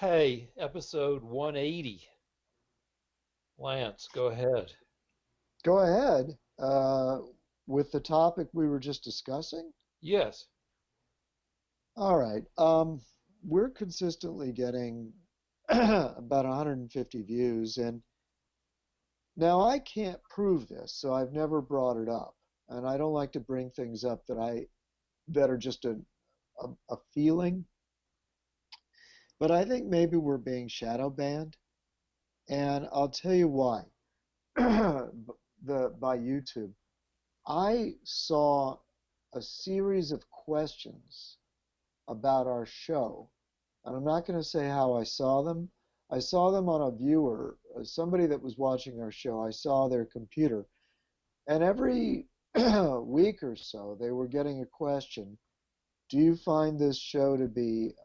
Hey, episode 180. Lance, go ahead. Go ahead with the topic we were just discussing. Yes. All right. We're consistently getting about 150 views, and now I can't prove this, so I've never brought it up. And I don't like to bring things up that are just a feeling. But I think maybe we're being shadow banned, and I'll tell you why. By YouTube. I saw a series of questions about our show, and I'm not going to say how I saw them. I saw them on a viewer, somebody that was watching our show. I saw their computer, and every week or so they were getting a question. Do you find this show to be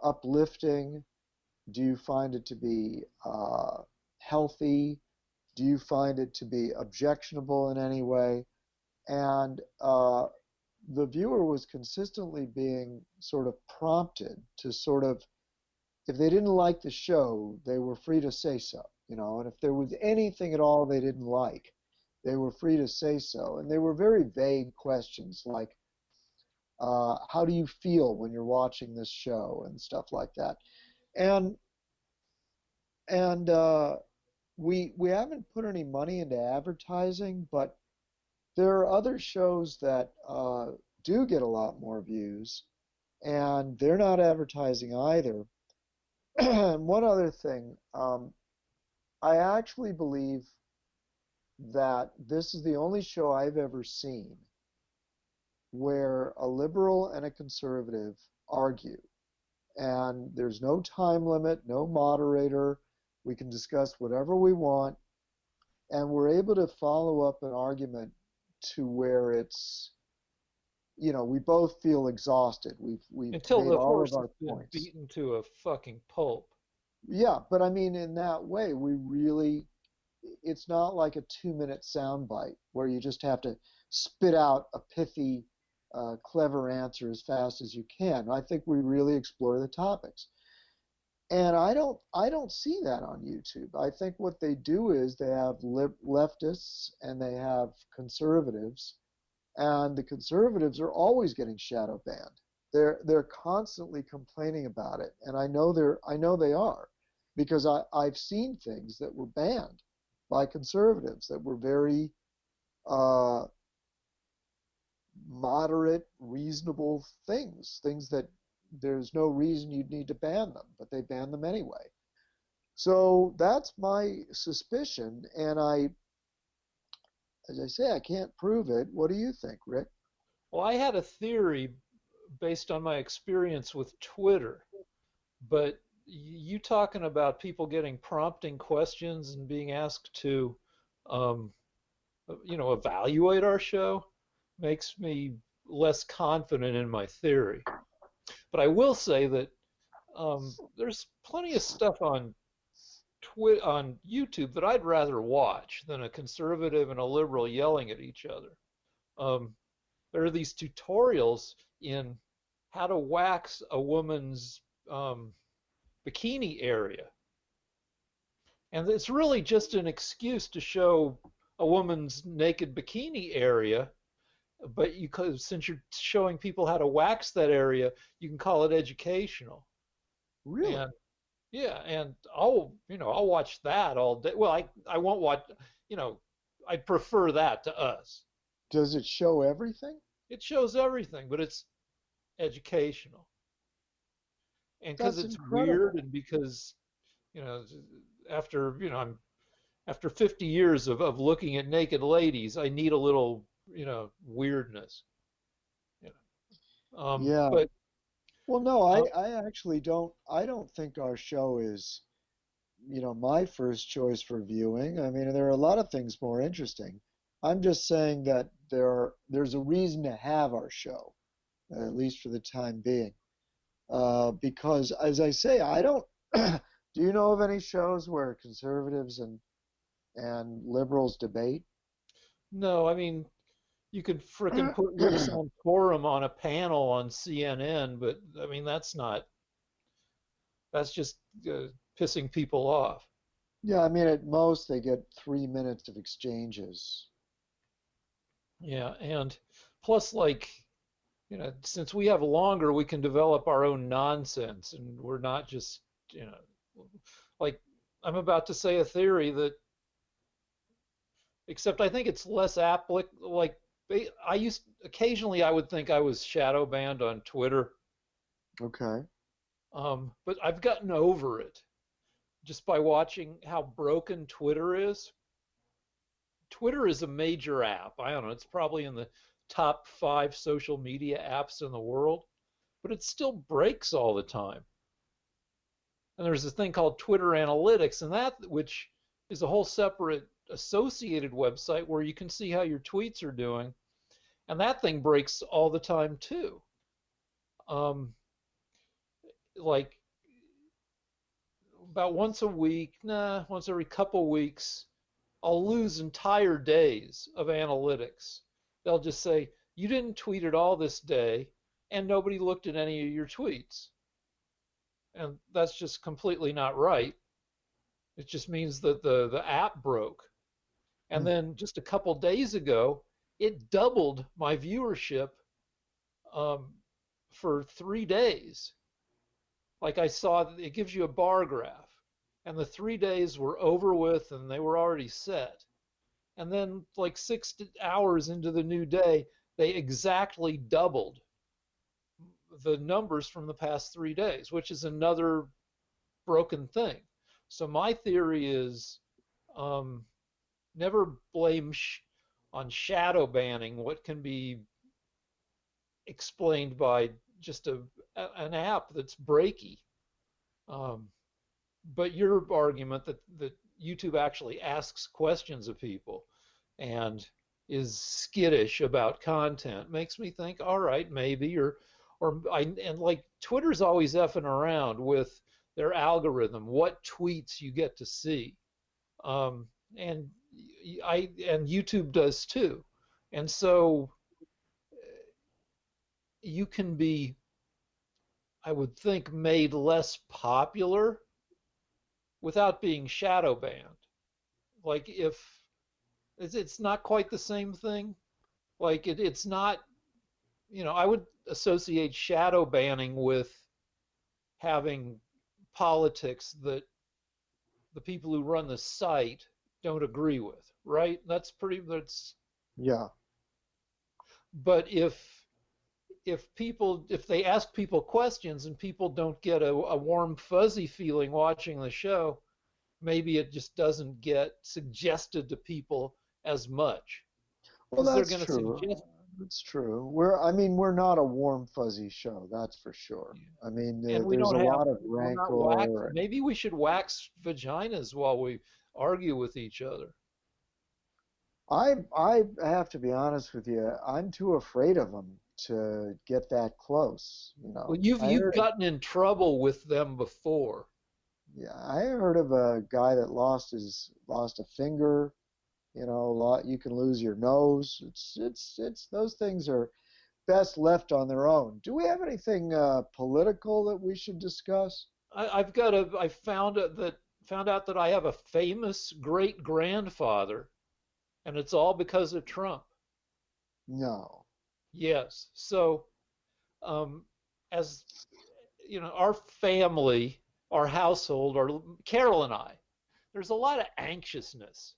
uplifting? Do you find it to be healthy? Do you find it to be objectionable in any way? And the viewer was consistently being sort of prompted to sort of, if they didn't like the show, they were free to say so, and if there was anything at all they didn't like, they were free to say so. And they were very vague questions like, how do you feel when you're watching this show and stuff like that. And and we haven't put any money into advertising, but there are other shows that do get a lot more views, and they're not advertising either. And one other thing, I actually believe that this is the only show I've ever seen where a liberal and a conservative argue, and there's no time limit, no moderator. We can discuss whatever we want, and we're able to follow up an argument to where we both feel exhausted. We've Until made the all of horse has our been points. beaten to a fucking pulp. Yeah, but I mean, in that way, it's not like a 2-minute soundbite where you just have to spit out a pithy, clever answer as fast as you can. I think we really explore the topics. And I don't see that on YouTube. I think what they do is they have leftists and they have conservatives, and the conservatives are always getting shadow banned. They're constantly complaining about it, and I know they are, because I've seen things that were banned by conservatives that were very uh, moderate, reasonable things that there's no reason you'd need to ban them, but they ban them anyway. So that's my suspicion, and as I say, I can't prove it. What do you think, Rick? Well, I had a theory based on my experience with Twitter, but you talking about people getting prompting questions and being asked to, um, evaluate our show makes me less confident in my theory. But I will say that there's plenty of stuff on on YouTube that I'd rather watch than a conservative and a liberal yelling at each other. Um, there are these tutorials in how to wax a woman's bikini area, and it's really just an excuse to show a woman's naked bikini area. But since you're showing people how to wax that area, you can call it educational. Really? And yeah, and I'll watch that all day. Well, I won't watch, you know, I prefer that to us. Does it show everything? It shows everything, but it's educational. And because That's it's weird, incredible. and because, you know, after, I'm after 50 years of looking at naked ladies, I need a little, weirdness. You Yeah. but Well, no, uh, I actually don't. I don't think our show is, my first choice for viewing. I mean, there are a lot of things more interesting. I'm just saying that there's a reason to have our show, at least for the time being. Because, as I say, I don't. Do you know of any shows where conservatives and liberals debate? no, I mean, you could frickin' put Rick Santorum on a panel on CNN, but I mean, that's not. That's just pissing people off. Yeah, I mean, at most they get 3 minutes of exchanges. Yeah, and plus, like, since we have longer, we can develop our own nonsense, and we're not just, you know, like I'm about to say a theory that, except I think it's less applicable. Like, I used occasionally I would think I was shadow banned on Twitter, Okay. but I've gotten over it just by watching how broken Twitter is. Twitter is a major app. I don't know, it's probably in the top 5 social media apps in the world, but it still breaks all the time. And there's this thing called Twitter Analytics, and that which is a whole separate associated website where you can see how your tweets are doing, and that thing breaks all the time too. Um, like about once a week, once every couple weeks, I'll lose entire days of analytics. They'll just say, you didn't tweet at all this day, and nobody looked at any of your tweets. And that's just completely not right. It just means that the app broke. And Hmm. then just a couple days ago, it doubled my viewership um, for 3 days. Like I saw, it gives you a bar graph, and the 3 days were over with, and they were already set. And then, like 6 hours into the new day, they exactly doubled the numbers from the past 3 days, which is another broken thing. So my theory is um, never blame on shadow banning what can be explained by just an app that's breaky. Um, but your argument that YouTube actually asks questions of people and is skittish about content makes me think, all right, maybe, and like Twitter's always effing around with their algorithm, what tweets you get to see, um, and and YouTube does too, and so you can be, I would think, made less popular without being shadow banned. Like if it's not quite the same thing. Like it's not, I would associate shadow banning with having politics that the people who run the site don't agree with, right? That's Yeah. but if they ask people questions and people don't get a warm fuzzy feeling watching the show, maybe it just doesn't get suggested to people as much Well, because they're that's going to true. suggest. That's true. We're not a warm, fuzzy show, that's for sure. I mean, And we there's a don't have, lot of we're not wax. rancor. Maybe we should wax vaginas while we argue with each other. I have to be honest with you. I'm too afraid of them to get that close. Well, you've I you've heard, gotten in trouble with them before. yeah, I heard of a guy that lost a finger. You can lose your nose. It's those things are best left on their own. Do we have anything political that we should discuss? I found out that I have a famous great grandfather, and it's all because of Trump. No. Yes. So, um, as our family, our household, our Carol and I, there's a lot of anxiousness.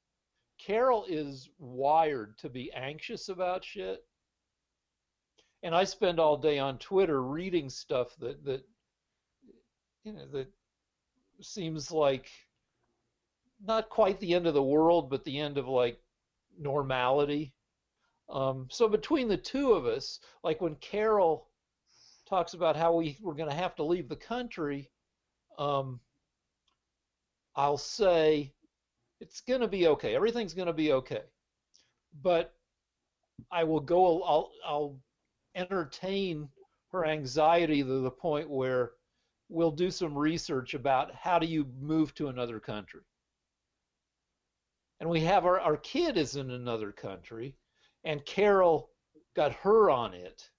Carol is wired to be anxious about shit, and I spend all day on Twitter reading stuff that seems like not quite the end of the world, but the end of like normality. So between the two of us, like when Carol talks about how we're going to have to leave the country, um, I'll say it's going to be okay. Everything's going to be okay. But I will go. I'll entertain her anxiety to the point where we'll do some research about how do you move to another country. And we have our kid is in another country, and Carol got her on it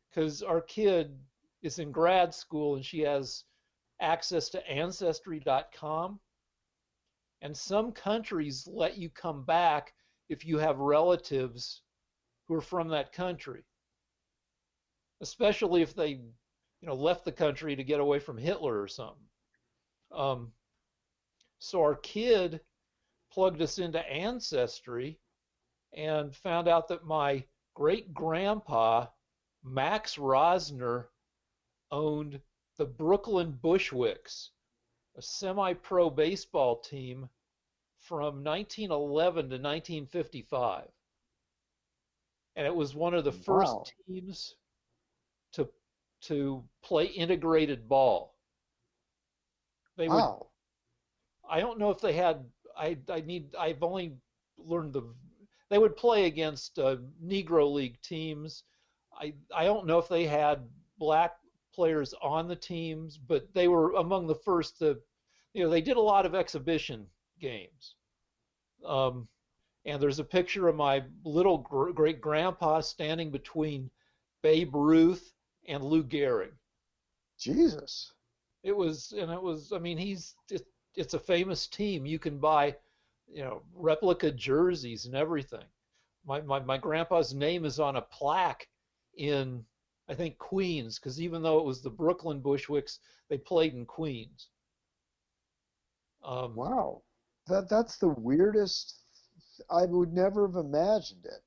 because our kid is in grad school and she has access to Ancestry.com, and some countries let you come back if you have relatives who are from that country, especially if they, left the country to get away from Hitler or something. Um, so our kid plugged us into Ancestry and found out that my great grandpa, Max Rosner, owned the Brooklyn Bushwicks, a semi pro baseball team from 1911 to 1955. And it was one of the Wow. first teams to play integrated ball. They would Wow. I don't know if they had I've only learned they would play against Negro League teams. I don't know if they had black players on the teams, but they were among the first to, they did a lot of exhibition games. Um, and there's a picture of my little great grandpa standing between Babe Ruth and Lou Gehrig. Jesus. I mean, it's a famous team. You can buy, replica jerseys and everything. My grandpa's name is on a plaque in, I think, Queens, because even though it was the Brooklyn Bushwicks, they played in Queens. Um, Wow. That's the weirdest. I would never have imagined it.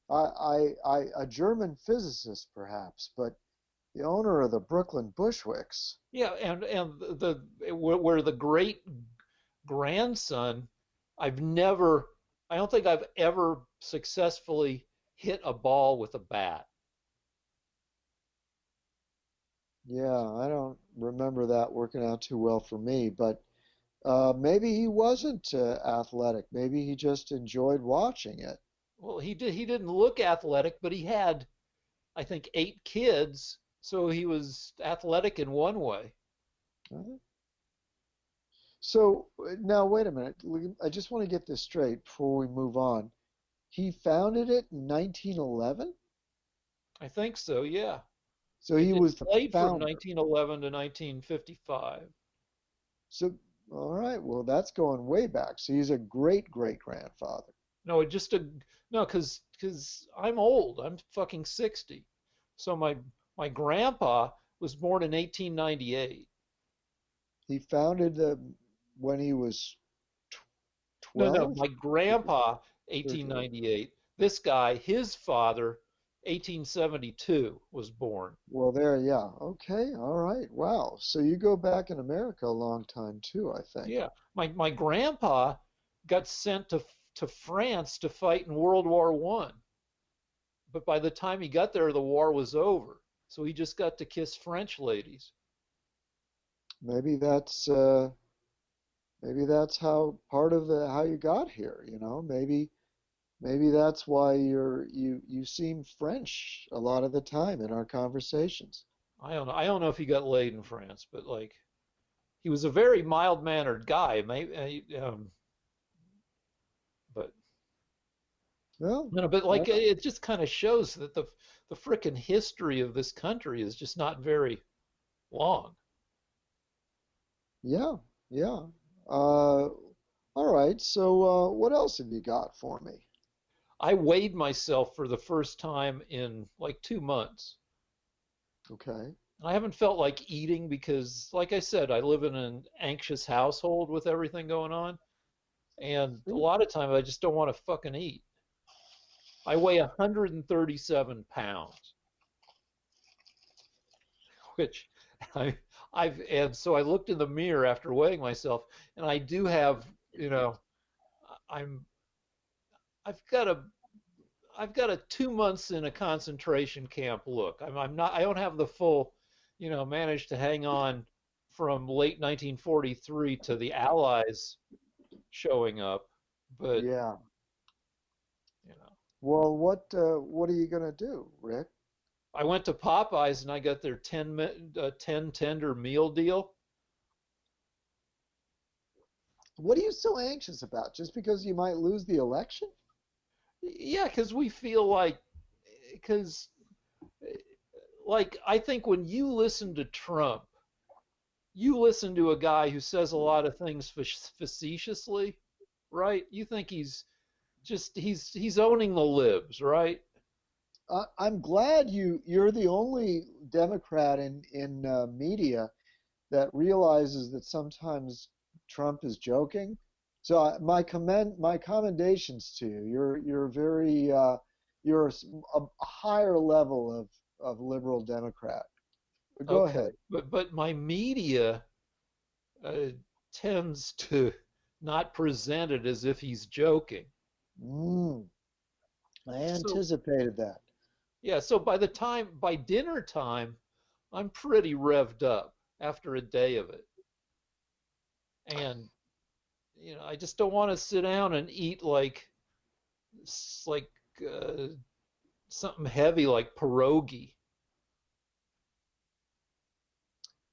A German physicist perhaps, but the owner of the Brooklyn Bushwicks. yeah, and where the great grandson, I've never, I don't think I've ever successfully hit a ball with a bat. Yeah, I don't remember that working out too well for me, but maybe he wasn't athletic. Maybe he just enjoyed watching it. Well, he didn't look athletic, but he had, I think, 8 kids, so he was athletic in one way. Uh, So now, wait a minute. I just want to get this straight before we move on. He founded it in 1911, I think so, yeah. so he It was the played from founder. 1911 to 1955. So, all right, well, that's going way back. So he's a great great grandfather. No, it just a no, because I'm old. I'm fucking 60. So my grandpa was born in 1898. He founded when he was No, 12, my grandpa 13. 1898. This guy, his father, 1872 was born. Well, there, yeah. Okay, all right. Wow. So you go back in America a long time too, I think. Yeah, my grandpa got sent to France to fight in World War One, but by the time he got there, the war was over. So he just got to kiss French ladies. Maybe that's how part of the how you got here, you know. Maybe that's why you seem French a lot of the time in our conversations. I don't know. I don't know if he got laid in France, but like he was a very mild-mannered guy. Maybe, but Well, but I like don't, it just kind of shows that the frickin' history of this country is just not very long. yeah, yeah. Uh, all right. So what else have you got for me? I weighed myself for the first time in like 2 months. Okay. I haven't felt like eating because, like I said, I live in an anxious household with everything going on, and a See? lot of times I just don't want to fucking eat. I weigh 137 pounds, which I, and so I looked in the mirror after weighing myself, and I do have, you know, I'm, I've got a, I've got a 2 months in a concentration camp look. I'm not, I don't have the full, managed to hang on from late 1943 to the Allies showing up, but Yeah. you know, Well, what are you gonna do, Rick? I went to Popeyes and I got their 10 tender meal deal. What are you so anxious about? Just because you might lose the election? Yeah, because we feel because like I think when you listen to Trump, you listen to a guy who says a lot of things facetiously, right? You think he's owning the libs, right? I'm glad you're the only Democrat in media that realizes that sometimes Trump is joking. So my commendations to you. You're very you're a higher level of liberal Democrat. Go Okay, ahead. but my media uh, tends to not present it as if he's joking. Mm, I So anticipated that. yeah, so by dinner time, I'm pretty revved up after a day of it, and I just don't want to sit down and eat like uh, something heavy like pierogi.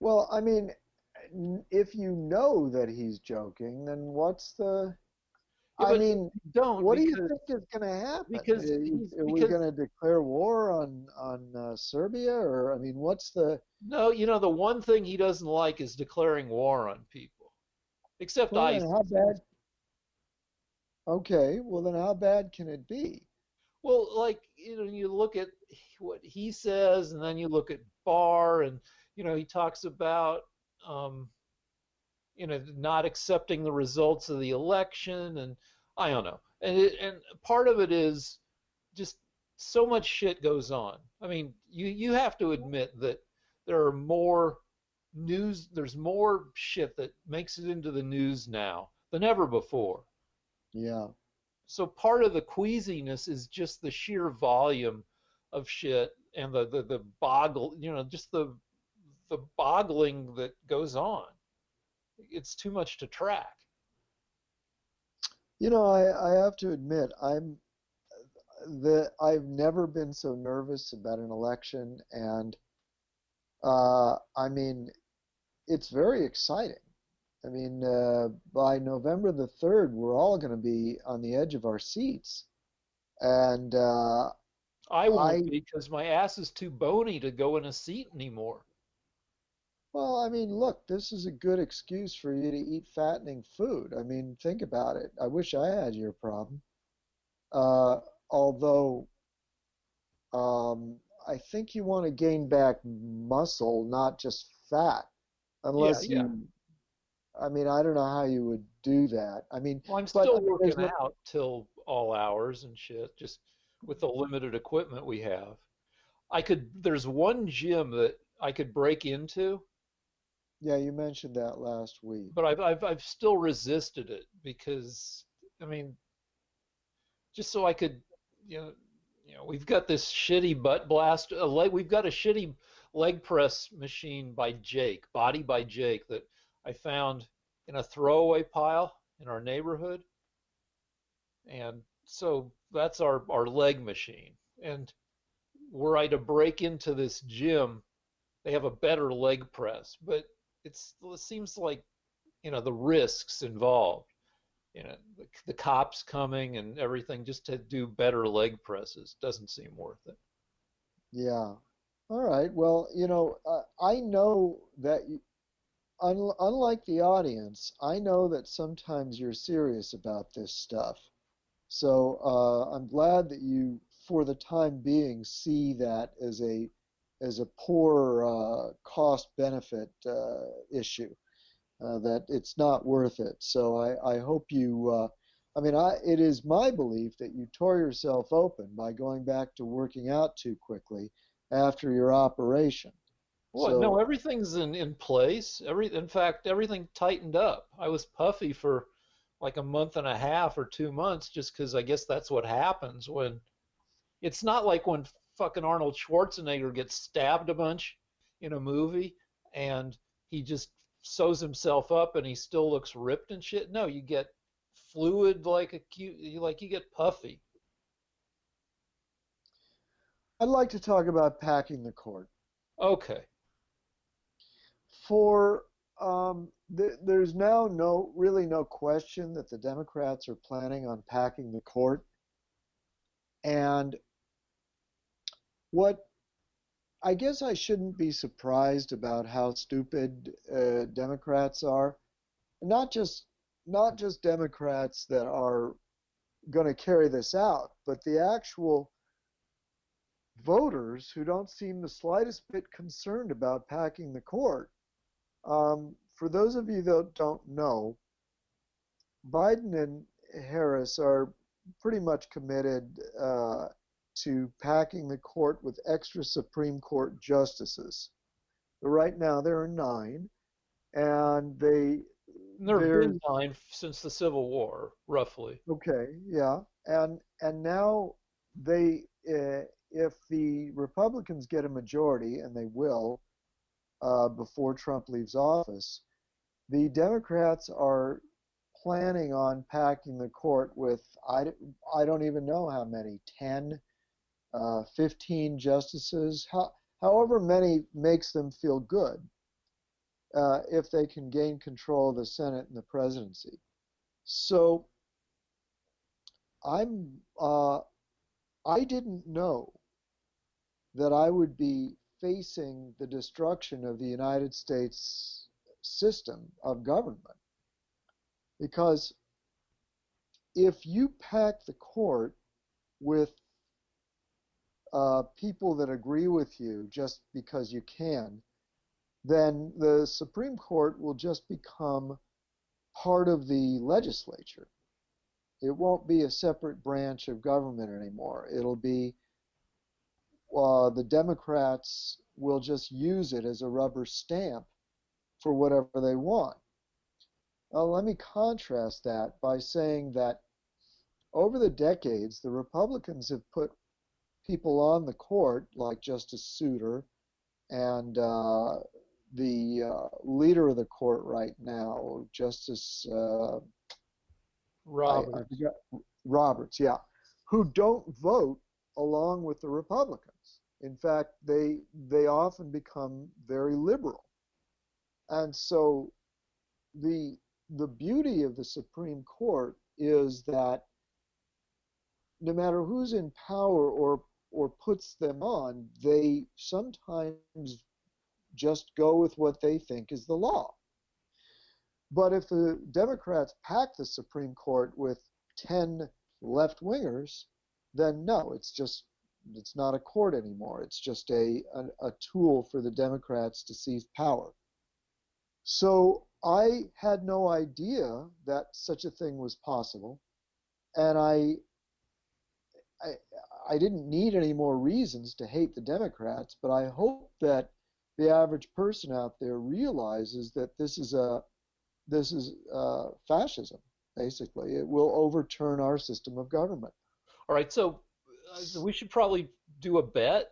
Well, I mean, if you know that he's joking, then what's the Yeah, I but mean, don't what do you think is going to happen? Are we because going to declare war on Serbia, or I mean, what's the no, the one thing he doesn't like is declaring war on people, except well? Then how ISIS. bad? Okay, well then how bad can it be? Well, like you look at what he says, and then you look at Barr, and he talks about um, not accepting the results of the election, and I don't know, and part of it is just so much shit goes on. I mean, you have to admit that there are more there's more shit that makes it into the news now than ever before. Yeah. So part of the queasiness is just the sheer volume of shit and the boggle, just the boggling that goes on. It's too much to track. I have to admit, I've never been so nervous about an election, and I mean, it's very exciting. I mean, by November the 3rd, we're all going to be on the edge of our seats. And I won't I, be because my ass is too bony to go in a seat anymore. well, I mean, look, this is a good excuse for you to eat fattening food. I mean, think about it. I wish I had your problem. Uh, although, I think you want to gain back muscle, not just fat, Yeah, unless yeah. I mean, I don't know how you would do that. I mean, Well, I'm but I still mean, there's working no, out till all hours and shit, just with the limited equipment we have. There's one gym that I could break into, yeah, you mentioned that last week. but I've still resisted it because, I mean, just so I could, you know, we've got this shitty butt blast, we've got a shitty leg press machine by Jake, Body by Jake, that I found in a throwaway pile in our neighborhood. And so that's our leg machine. And were I to break into this gym, they have a better leg press, but it seems like the risks involved. The cops coming and everything just to do better leg presses doesn't seem worth it. Yeah. All right. Well, I know that unlike the audience, I know that sometimes you're serious about this stuff. So I'm glad that you, for the time being, see that as a poor cost benefit issue. That it's not worth it. So I hope you. I mean, it is my belief that you tore yourself open by going back to working out too quickly after your operation. Well, no, So everything's in place. In fact, everything tightened up. I was puffy for like a month and a half or 2 months just because I guess that's what happens when it's not like when fucking Arnold Schwarzenegger gets stabbed a bunch in a movie and he just sews himself up and he still looks ripped and shit. No, you get fluid like you get puffy. I'd like to talk about packing the court. Okay. For there's now really no question that the Democrats are planning on packing the court. And what I guess I shouldn't be surprised about how stupid Democrats are. Not just not just Democrats that are going to carry this out, but the actual voters who don't seem the slightest bit concerned about packing the court. For those of you that don't know, Biden and Harris are pretty much committed to packing the court with extra Supreme Court justices. But right now there are nine, and And there have there's been nine since the Civil War, roughly. okay, yeah, and now they if the Republicans get a majority, and they will before Trump leaves office, the Democrats are planning on packing the court with I don't even know how many, 10, 15 justices, however many makes them feel good if they can gain control of the Senate and the presidency. So I'm I didn't know that I would be facing the destruction of the United States system of government. Because if you pack the court with people that agree with you just because you can, then the Supreme Court will just become part of the legislature. It won't be a separate branch of government anymore. It'll be the Democrats will just use it as a rubber stamp for whatever they want. Let me contrast that by saying that over the decades, the Republicans have put people on the court like Justice Souter and the leader of the court right now, Justice I Roberts. forgot Roberts, yeah, who don't vote along with the Republicans. In fact, they often become very liberal, and so the the beauty of the Supreme Court is that no matter who's in power or puts them on, they sometimes just go with what they think is the law. But if the Democrats pack the Supreme Court with 10 left wingers, then no, it's not a court anymore. It's just a tool for the Democrats to seize power. So I had no idea that such a thing was possible, and I I didn't need any more reasons to hate the Democrats, but I hope that the average person out there realizes that this is fascism. Basically, it will overturn our system of government. All right, so we should probably do a bet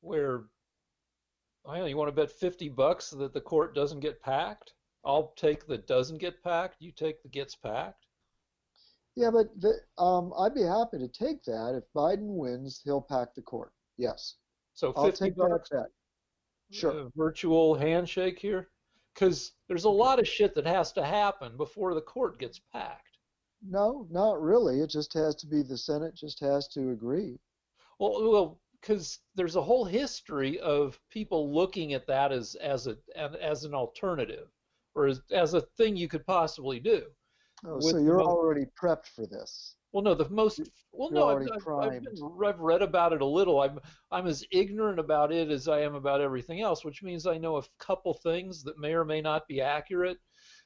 where I don't know, you want to bet $50 that the court doesn't get packed? I'll take the doesn't get packed. You take the gets packed. Yeah, but I'd be happy to take that. If Biden wins, he'll pack the court. Yes, So I'll 50 take that bucks, bet. Sure. virtual handshake here, because there's a lot of shit that has to happen before the court gets packed. No, not really. It just has to be the Senate just has to agree. Because there's a whole history of people looking at that as an alternative, or as a thing you could possibly do. Oh, so With the you're most already prepped for this. Well, no, the most well, You're no, already primed. I've read about it a little. I'm as ignorant about it as I am about everything else, which means I know a couple things that may or may not be accurate.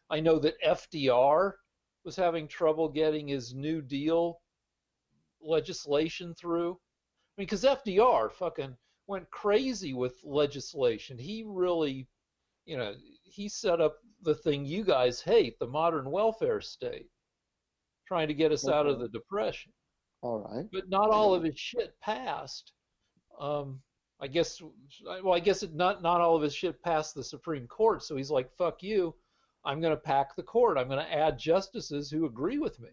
I know that FDR was having trouble getting his New Deal legislation through. I mean, because FDR fucking went crazy with legislation. He really, he set up the thing you guys hate, the modern welfare state, trying to get us out of Okay. the depression. All right. But not all of his shit passed. Um, I guess, I guess not all of his shit passed the Supreme Court. So he's like, "Fuck you, I'm going to pack the court. I'm going to add justices who agree with me."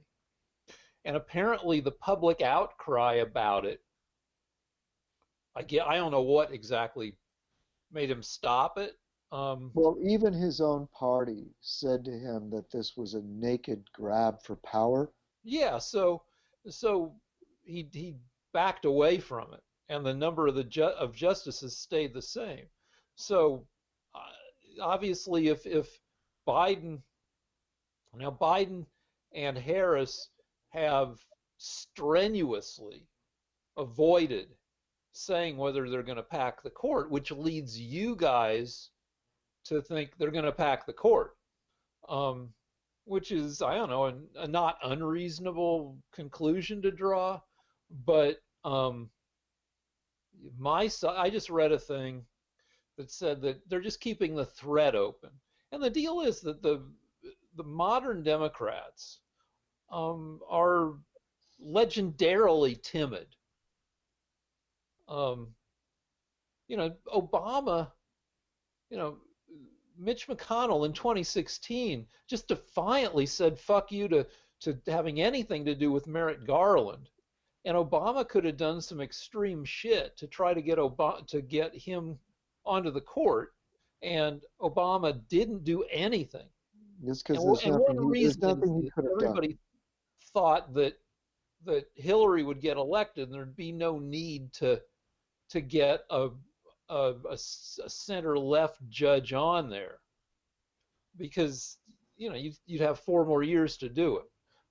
And apparently, the public outcry about it, I don't know what exactly made him stop it. Well, even his own party said to him that this was a naked grab for power. Yeah, so he backed away from it. and the number of of justices stayed the same. So obviously, if Biden Biden and Harris have strenuously avoided saying whether they're going to pack the court, which leads you guys to think they're going to pack the court, um, which is, I don't know, a not unreasonable conclusion to draw. But I just read a thing that said that they're just keeping the thread open. And the deal is that the modern Democrats are legendarily timid. Um, Obama, you know, Mitch McConnell in 2016 just defiantly said "fuck you" to having anything to do with Merrick Garland, and Obama could have done some extreme shit to try to get him onto the court, and Obama didn't do anything. Just because And one there's reason is nothing he that could have done. everybody thought that Hillary would get elected, and there'd be no need to get a center left judge on there, because you'd have 4 more years to do it.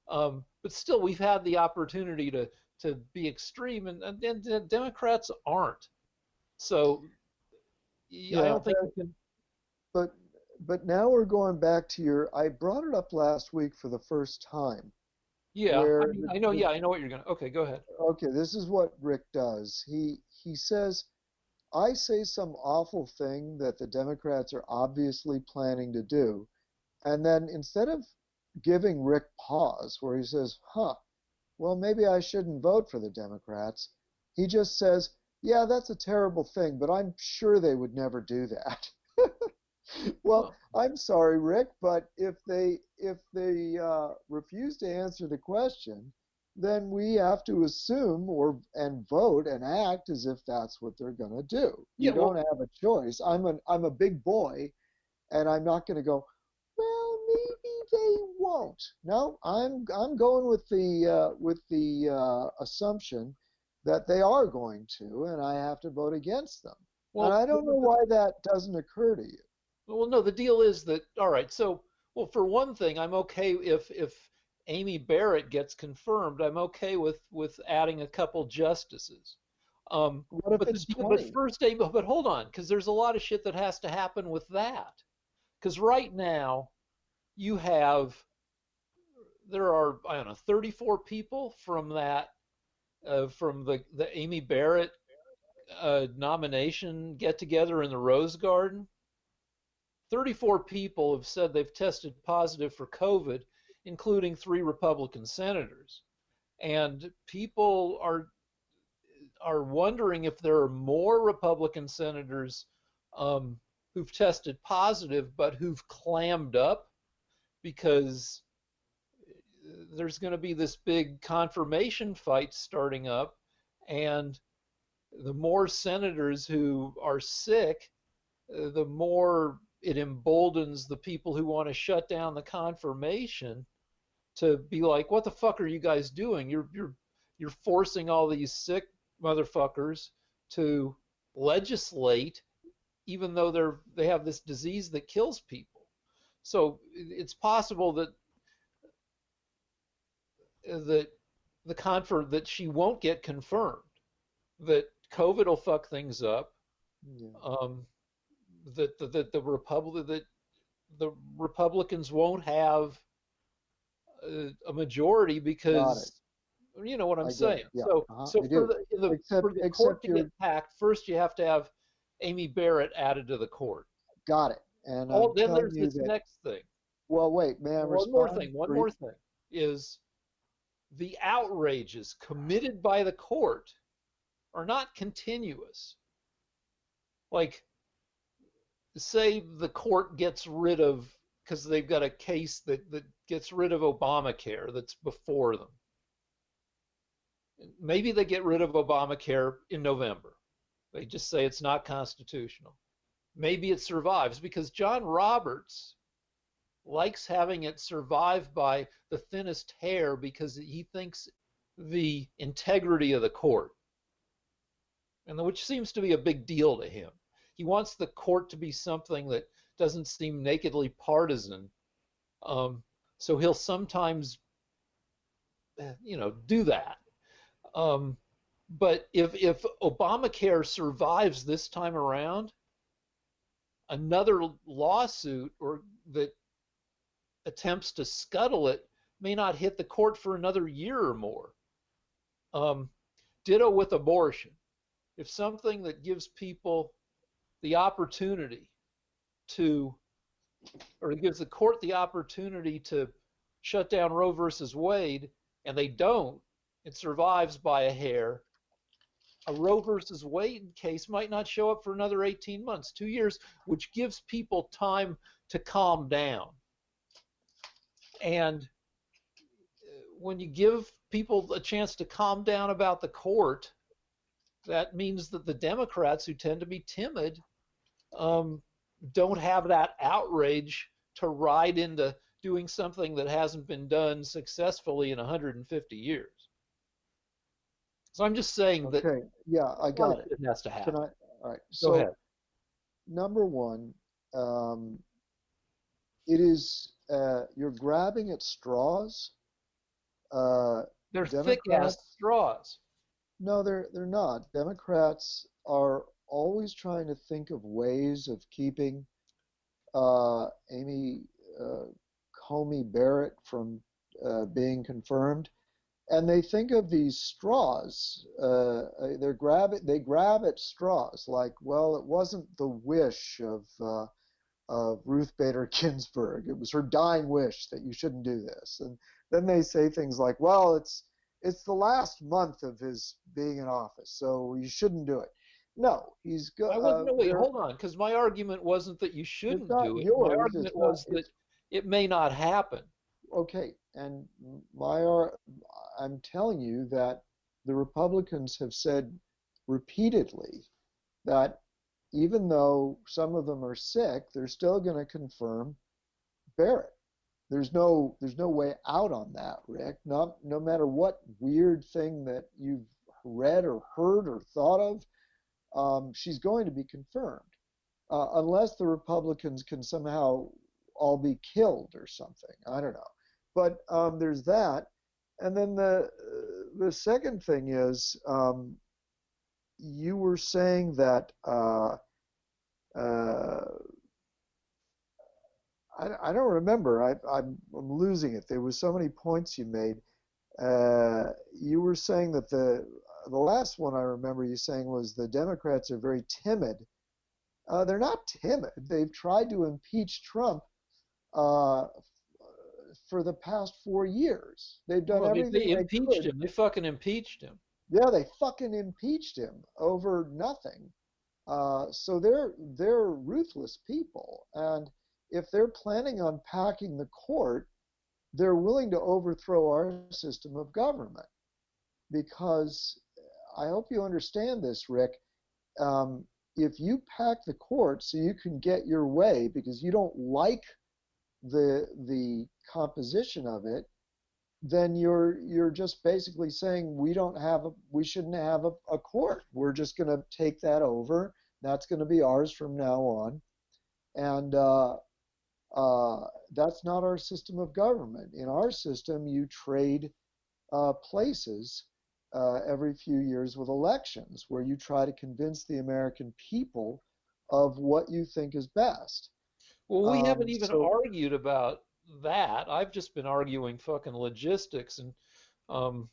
But still, we've had the opportunity to be extreme, and Democrats aren't. So I Yeah, don't think we can. but but now we're going back to your. I brought it up last week for the first time, Yeah, I where mean, I know. Yeah, I know what you're gonna. Okay, go ahead. okay, this is what Rick does. He says, I say some awful thing that the Democrats are obviously planning to do, and then instead of giving Rick pause, where he says, "Huh, well maybe I shouldn't vote for the Democrats," he just says, "Yeah, that's a terrible thing, but I'm sure they would never do that." Well, Well, I'm sorry, Rick, but if they refuse to answer the question, then we have to assume and vote and act as if that's what they're going to do. yeah. You Well, don't have a choice. I'm a big boy, and I'm not going to go, well, maybe they won't. No, I'm going with the assumption that they are going to, and I have to vote against them. And well, I don't know why that doesn't occur to you. well. No, the deal is that, all right. So, well, for one thing, I'm okay if Amy Barrett gets confirmed. I'm okay with adding a couple justices. What if But it's but 20? first, but hold on, because there's a lot of shit that has to happen with that. Because right now you have there are, I don't know, 34 people from from the Amy Barrett nomination get together in the Rose Garden. 34 people have said they've tested positive for COVID, including 3 Republican senators. And people are wondering if there are more Republican senators um, who've tested positive but who've clammed up, because there's going to be this big confirmation fight starting up, and the more senators who are sick, the more it emboldens the people who want to shut down the confirmation to be like, what the fuck are you guys doing? You're forcing all these sick motherfuckers to legislate, even though they have this disease that kills people. So it's possible that that she won't get confirmed, that COVID will fuck things up, Yeah, um, that the Republicans won't have a majority, got it. because you know what I'm I get saying. it. Yeah, So I do. for the court Except to you're get packed, first you have to have Amy Barrett added to the court. got it. And Oh, I'm then telling there's you this that, next thing. well, wait, may I respond? One more thing is the outrages committed by the court are not continuous. Like, say the court gets rid of, because they've got a case that gets rid of Obamacare that's before them. Maybe they get rid of Obamacare in November. They just say it's not constitutional. Maybe it survives because John Roberts likes having it survive by the thinnest hair, because he thinks the integrity of the court. and which seems to be a big deal to him. He wants the court to be something that doesn't seem nakedly partisan. Um, so he'll sometimes, do that. Um, but if Obamacare survives this time around, another lawsuit or that attempts to scuttle it may not hit the court for another year or more. Um, Ditto with abortion. If something that gives people the opportunity to, or gives the court the opportunity to shut down Roe versus Wade, and they don't, it survives by a hair. A Roe versus Wade case might not show up for another 18 months, 2 years, which gives people time to calm down. And when you give people a chance to calm down about the court, that means that the Democrats, who tend to be timid, don't have that outrage to ride into doing something that hasn't been done successfully in 150 years. So I'm just saying that Okay, yeah, I got it. it has to Can happen. I? All right. Go So ahead. number one, um, it is you're grabbing at straws. Uh, They're thick ass Democrats, straws. no, they're not. Democrats are always trying to think of ways of keeping Amy uh, Comey Barrett from being confirmed, and they think of these straws. They grab at straws, like, well, it wasn't the wish of Ruth Bader Ginsburg. It was her dying wish that you shouldn't do this. And then they say things like, well, it's the last month of his being in office, so you shouldn't do it. No, he's I wasn't. No, wait, there. hold on, because my argument wasn't that you It's shouldn't not do it. My yours. It's argument not. was that It's it may not happen. okay. And I'm telling you that the Republicans have said repeatedly that even though some of them are sick, they're still going to confirm Barrett. There's no way out on that, Rick. No matter what weird thing that you've read or heard or thought of, she's going to be confirmed, unless the Republicans can somehow all be killed or something. I don't know, but there's that, and then the second thing is you were saying that uh, I don't remember. I'm losing it. There was so many points you made. You were saying that the last one I remember you saying was the Democrats are very timid. They're not timid. They've tried to impeach Trump uh, for the past 4 years. They've done Well, they everything they impeached could. him. They fucking impeached him. Yeah, they fucking impeached him over nothing. So they're ruthless people, and if they're planning on packing the court, they're willing to overthrow our system of government. Because I hope you understand this, Rick. Um, if you pack the court so you can get your way because you don't like the composition of it, then you're just basically saying we shouldn't have a court. We're just going to take that over. That's going to be ours from now on, and that's not our system of government. In our system, you trade places every few years with elections, where you try to convince the American people of what you think is best. Well, we haven't even So argued about that. I've just been arguing fucking logistics and um,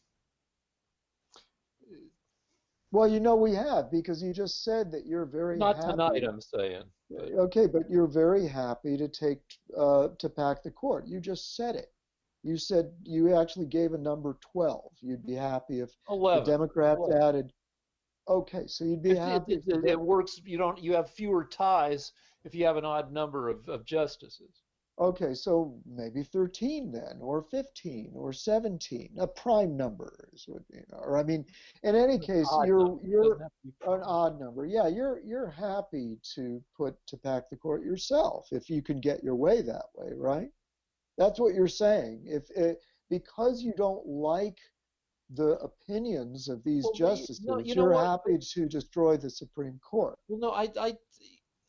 well, we have, because you just said that you're very not tonight, happy. I'm saying, but Okay, but you're very happy to pack the court. You just said it. You said you actually gave a number 12. You'd be happy if the 11. Democrats 11. added. Okay, so you'd be happy if It works. You have fewer ties if you have an odd number of justices. okay, so maybe 13 then, or 15, or 17. A prime number is what, or I mean, in any case, Odd number. It doesn't you're have to be an prime. odd number. Yeah, you're happy to pack the court yourself if you can get your way that way, right? That's what you're saying. If it, because you don't like the opinions of these Well, no, justices, you know you're what? happy to destroy the Supreme Court. Well, no,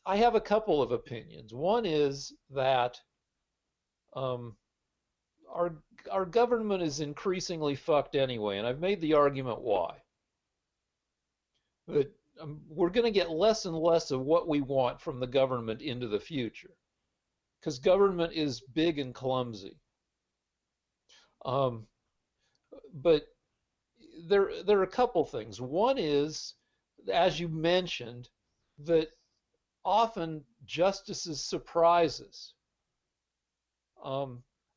I have a couple of opinions. One is that um, our our government is increasingly fucked anyway, and I've made the argument why. That we're going to get less and less of what we want from the government into the future, because government is big and clumsy. Um, but there are a couple things. One is, as you mentioned, that often justices surprise us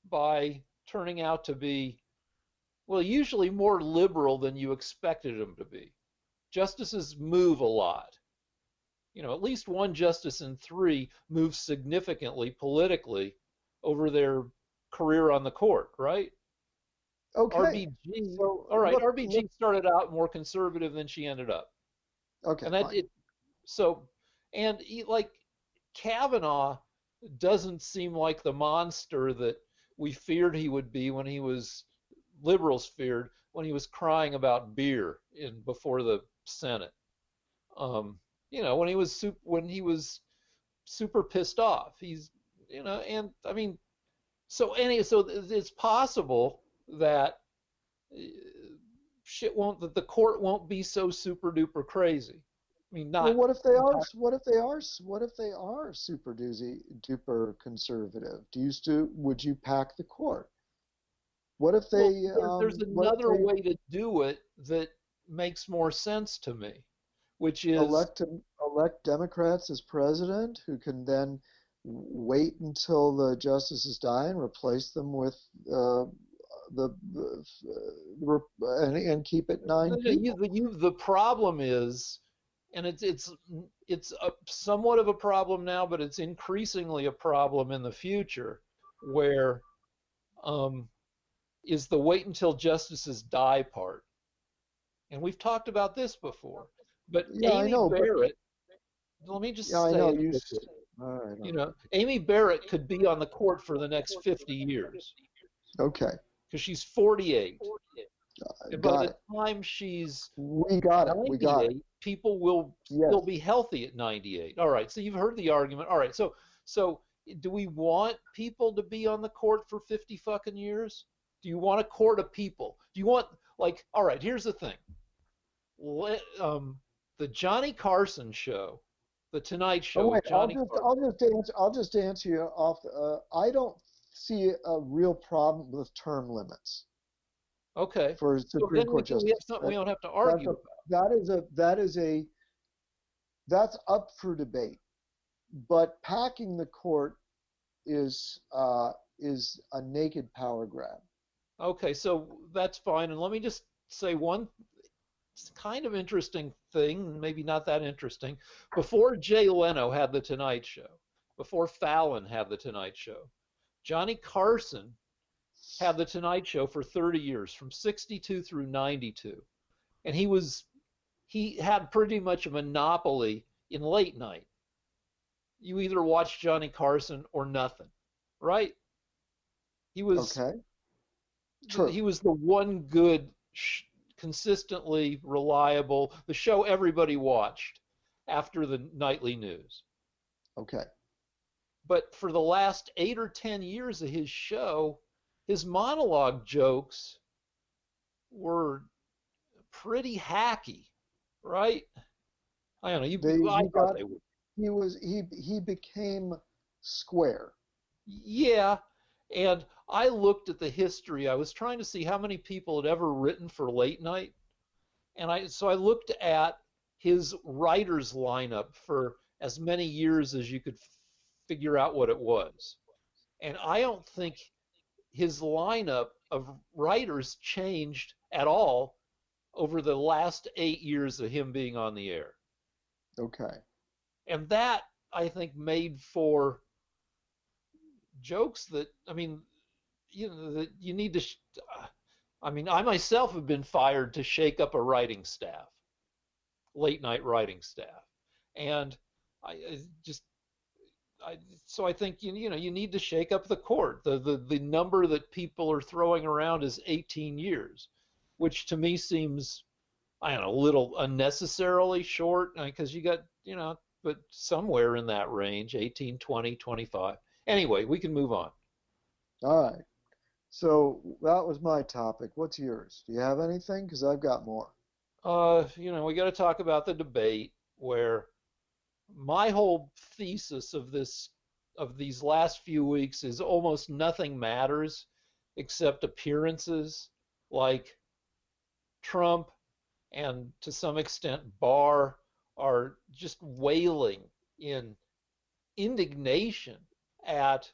by turning out to be, well, usually more liberal than you expected them to be. Justices move a lot. At least one justice in three moves significantly politically over their career on the court, right? Okay, RBG, so all right, look. RBG started out more conservative than she ended up. Okay, And that fine. it so and like Kavanaugh doesn't seem like the monster that we feared he would be when he was liberals feared when he was crying about beer in before the Senate. Um, when he was super pissed off. And I mean, so it's possible that uh, that the court won't be so super duper crazy. I mean, Well, not what if they are? entirely. What if they are super duper conservative? Would you pack the court? What if Well, they there's what if another they way to do it that makes more sense to me, which is elect Democrats as president, who can then wait until the justices die and replace them with and keep it nine people. the problem is, and it's somewhat of a problem now, but it's increasingly a problem in the future, where um, is the wait until justices die part. And we've talked about this before. But Yeah, I Amy know, but Barrett, let me yeah, just I say know it you. quickly. All right, all right. Amy Barrett could be on the court for the next 50 years Okay, because she's 48. And by got the it. time she's We got it. We got it. 98, people will Yes. still be healthy at 98. All right, so you've heard the argument. All right, so do we want people to be on the court for 50 fucking years? Do you want a court of people? Do you want, like, all right, here's the thing. Let, the Johnny Carson show, the Tonight Oh Show wait, with Johnny Carson. I'll just answer you off. I don't see a real problem with term limits Okay, for so Supreme then Court we have justice. something we don't have to That's argue a, about. that's up for debate. But packing the court is a naked power grab. Okay, so that's fine. And let me just say one kind of interesting thing, maybe not that interesting. Before Jay Leno had the Tonight Show, before Fallon had the Tonight Show, Johnny Carson had the Tonight Show for 30 years, from 62 through 92. And he had pretty much a monopoly in late night. You either watched Johnny Carson or nothing, right? He was Okay, true. he was the one good, consistently reliable, the show everybody watched after the nightly news. Okay. But for the last 8 or 10 years of his show, his monologue jokes were pretty hacky, right? I don't know. I He thought got they would. he became square. Yeah, and I looked at the history. I was trying to see how many people had ever written for late night, and I looked at his writers lineup for as many years as you could figure out what it was. And I don't think his lineup of writers changed at all over the last 8 years of him being on the air. Okay. And that, I think, made for jokes that, I mean, that you need to. I mean, I myself have been fired to shake up a writing staff, late night writing staff, and I just so I think you need to shake up the court. The number that people are throwing around is 18 years. which to me seems, I don't know, a little unnecessarily short because you got, but somewhere in that range, 18, 20, 25. Anyway, we can move on. All right. So that was my topic. What's yours? Do you have anything? Because I've got more. We got to talk about the debate where my whole thesis of these last few weeks is almost nothing matters except appearances, like Trump and to some extent Barr are just wailing in indignation at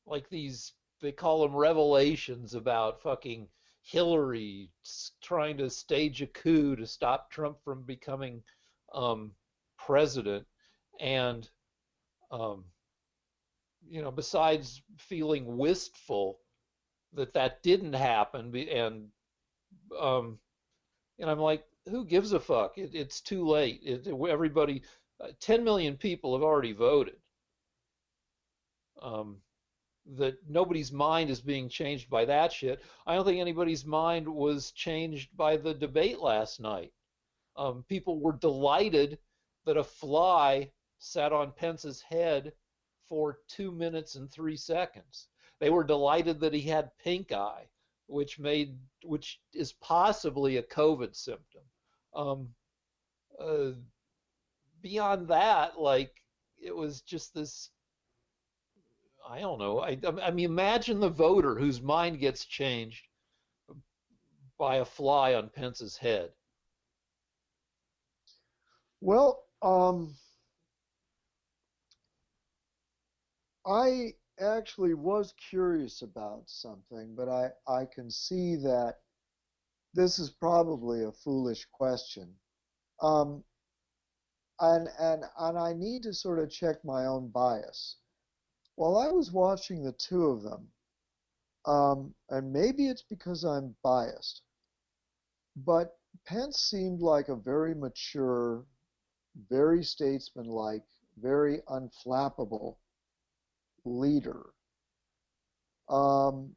like these, they call them revelations about fucking Hillary trying to stage a coup to stop Trump from becoming um, president. And, um, besides feeling wistful that that didn't happen, um, and I'm like, who gives a fuck? It's too late. Everybody, 10 million people have already voted. Um, that nobody's mind is being changed by that shit. I don't think anybody's mind was changed by the debate last night. People were delighted that a fly sat on Pence's head for 2 minutes and 3 seconds. They were delighted that he had pink eye, which is possibly a COVID symptom. Um, uh, Beyond that, like it was just this. I don't know. I mean, imagine the voter whose mind gets changed by a fly on Pence's head. Well, I actually was curious about something, but I can see that this is probably a foolish question. Um, and I need to sort of check my own bias. While I was watching the two of them, and maybe it's because I'm biased, but Pence seemed like a very mature, very statesmanlike, very unflappable leader. Um,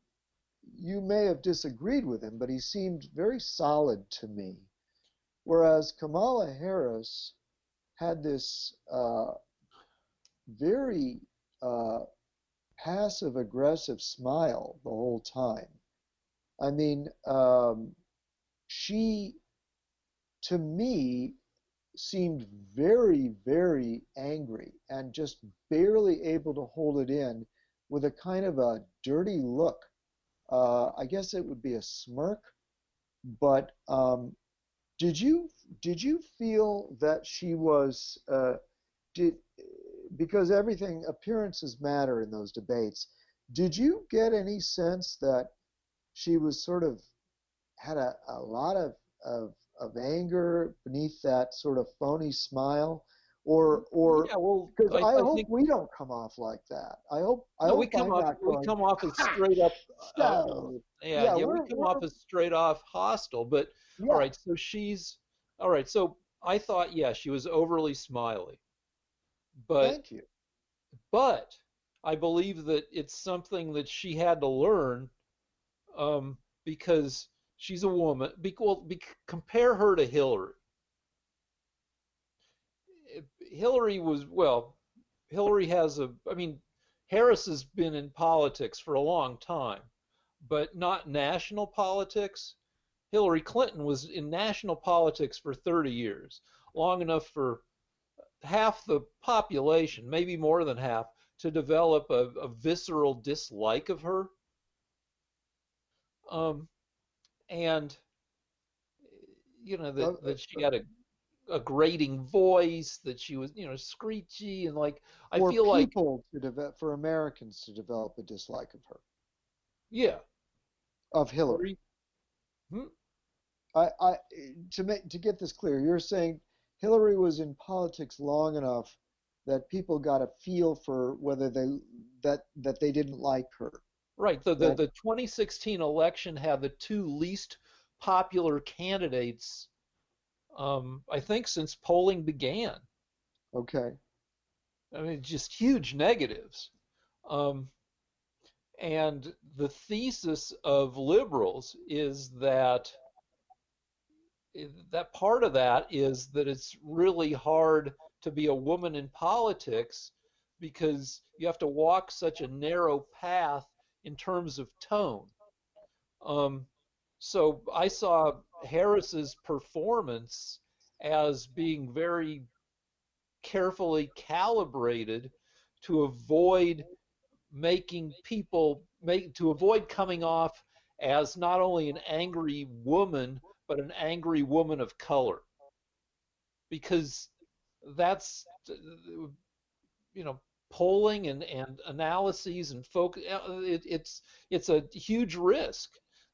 you may have disagreed with him, but he seemed very solid to me. Whereas Kamala Harris had this very uh, passive aggressive smile the whole time. I mean, she, to me, seemed very, very angry and just barely able to hold it in with a kind of a dirty look. I guess it would be a smirk, but did you did you feel that she was did because everything appearances matter in those debates? Did you get any sense that she was sort of had a lot of anger beneath that sort of phony smile, or Yeah, well, because I I hope think we don't come off like that. I no, hope I'm not we going, come off as ha, straight up. so Yeah, yeah, yeah, we come off as straight off hostile. But all yeah. right, all right. So I thought, yeah, she was overly smiley, but Thank you. but I believe that it's something that she had to learn, because she's a woman. Compare her to Hillary. Hillary was, well, Hillary has I mean, Harris has been in politics for a long time, but not national politics. Hillary Clinton was in national politics for 30 years, long enough for half the population, maybe more than half, to develop a visceral dislike of her. Um, and, Uh, that she had a grating voice, that she was, screechy, and like, I for feel like, people to develop, for Americans to develop a dislike of her, yeah, of or, Hillary. hmm? I to get this clear, you're saying Hillary was in politics long enough that people got a feel for whether that they didn't like her. Right. That The 2016 election had the two least popular candidates, I think, since polling began. okay? I mean, just huge negatives. Um, And the thesis of liberals is that part of that is that it's really hard to be a woman in politics because you have to walk such a narrow path in terms of tone. Um, so I saw Harris's performance as being very carefully calibrated to avoid to avoid coming off as not only an angry woman but an angry woman of color, because that's you know polling and analyses and focus. It's a huge risk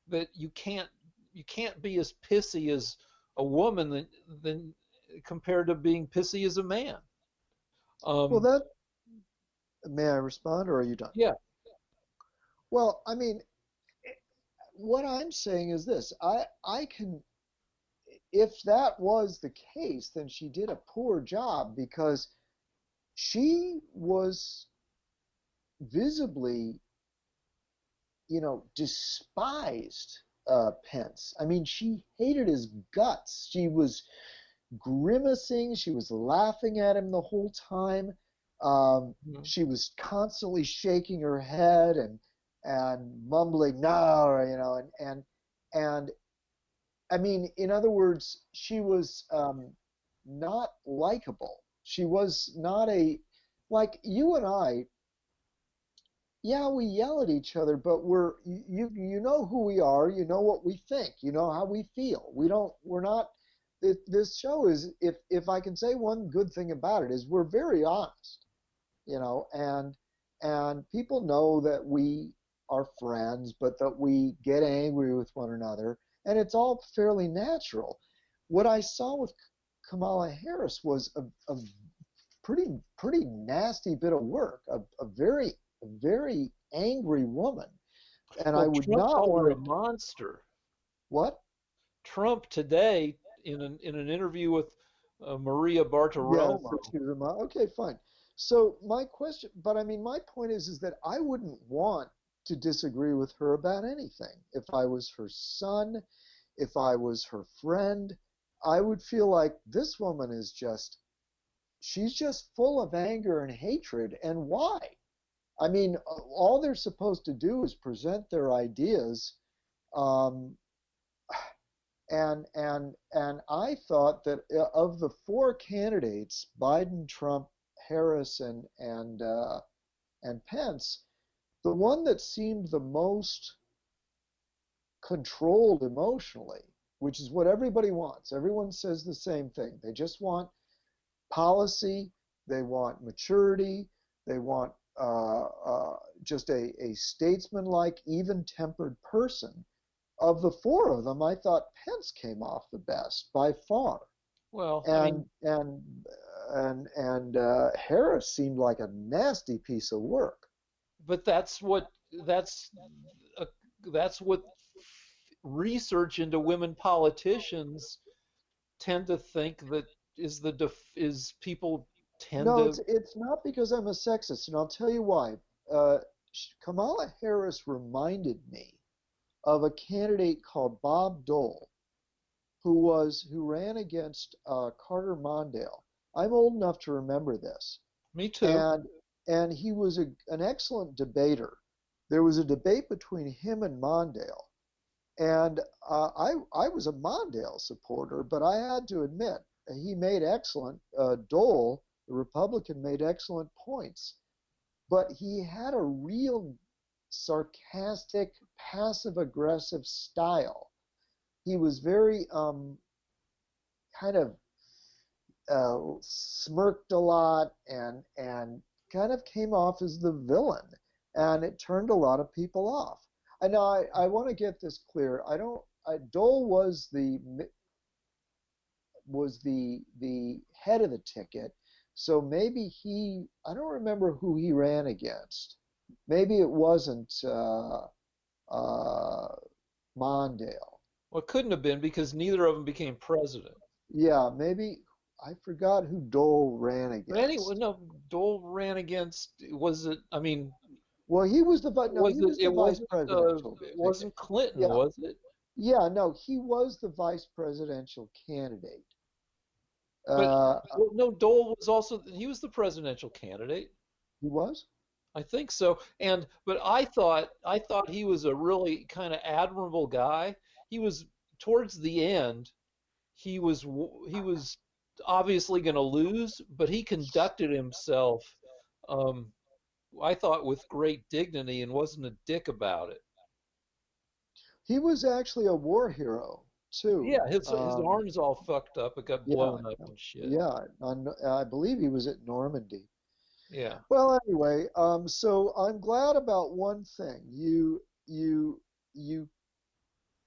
that you can't be as pissy as a woman than compared to being pissy as a man. Well, Um, that may I respond, or are you done? yeah, Well, I mean, what I'm saying is this: I can, if that was the case, then she did a poor job because she was visibly, despised Pence. I mean, she hated his guts. She was grimacing. She was laughing at him the whole time. mhm. She was constantly shaking her head and mumbling no, and I mean, in other words, she was not likable. She was not a like you and I. Yeah, we yell at each other, but you know who we are, you know what we think, you know how we feel. We're not this show is if I can say one good thing about it is we're very honest, and people know that we are friends, but that we get angry with one another, and it's all fairly natural. What I saw with Kamala Harris was a pretty nasty bit of work, a very angry woman, and I Well, would Trump not called her want a to. monster. What? Trump today in an interview with Maria Yes, that Bartiromo. she was a mom. Okay, fine. So my question, but I mean, my point is that I wouldn't want to disagree with her about anything. If I was her son, if I was her friend, I would feel like this woman is just, she's just full of anger and hatred. And why? I mean, all they're supposed to do is present their ideas. Um, and I thought that of the four candidates, Biden, Trump, Harris, and Pence, the one that seemed the most controlled emotionally, which is what everybody wants. Everyone says the same thing. They just want policy, they want maturity, they want just a statesman-like, even-tempered person. Of the four of them, I thought Pence came off the best by far, Well, I and mean, and Harris seemed like a nasty piece of work. but that's uh, that's what research into women politicians tend to think that is people tend No, to. it's not because I'm a sexist, and I'll tell you why. Uh, Kamala Harris reminded me of a candidate called Bob Dole, who ran against Carter Mondale. I'm old enough to remember this, Me too. and he was an excellent debater. There was a debate between him and Mondale, and I was a Mondale supporter, but I had to admit he made excellent. Dole, the Republican, made excellent points, but he had a real sarcastic, passive aggressive style. He was very kind of smirked a lot and kind of came off as the villain, and it turned a lot of people off. I know I want to get this clear. I don't. Dole was the head of the ticket, so maybe he. I don't remember who he ran against. Maybe it wasn't uh, Mondale. Well, it couldn't have been because neither of them became president. Yeah, maybe I forgot who Dole ran But anyway, against. no, Dole ran against, was it, I mean, Well, he was the vi- no, Was he it? was the vice presidential It ticket. wasn't Clinton, Yeah, was it? yeah, no, he was the vice presidential candidate. But Uh, well, no, Dole was also he was the presidential candidate. he was. I think so. And but I thought he was a really kind of admirable guy. He was towards the end. He was obviously going to lose, but he conducted himself, um, I thought, with great dignity and wasn't a dick about it. He was actually a war hero too. Yeah, his arms all fucked up. It got Yeah, blown up and shit. yeah. I believe he was at Normandy. Yeah. Well, anyway, so I'm glad about one thing. You you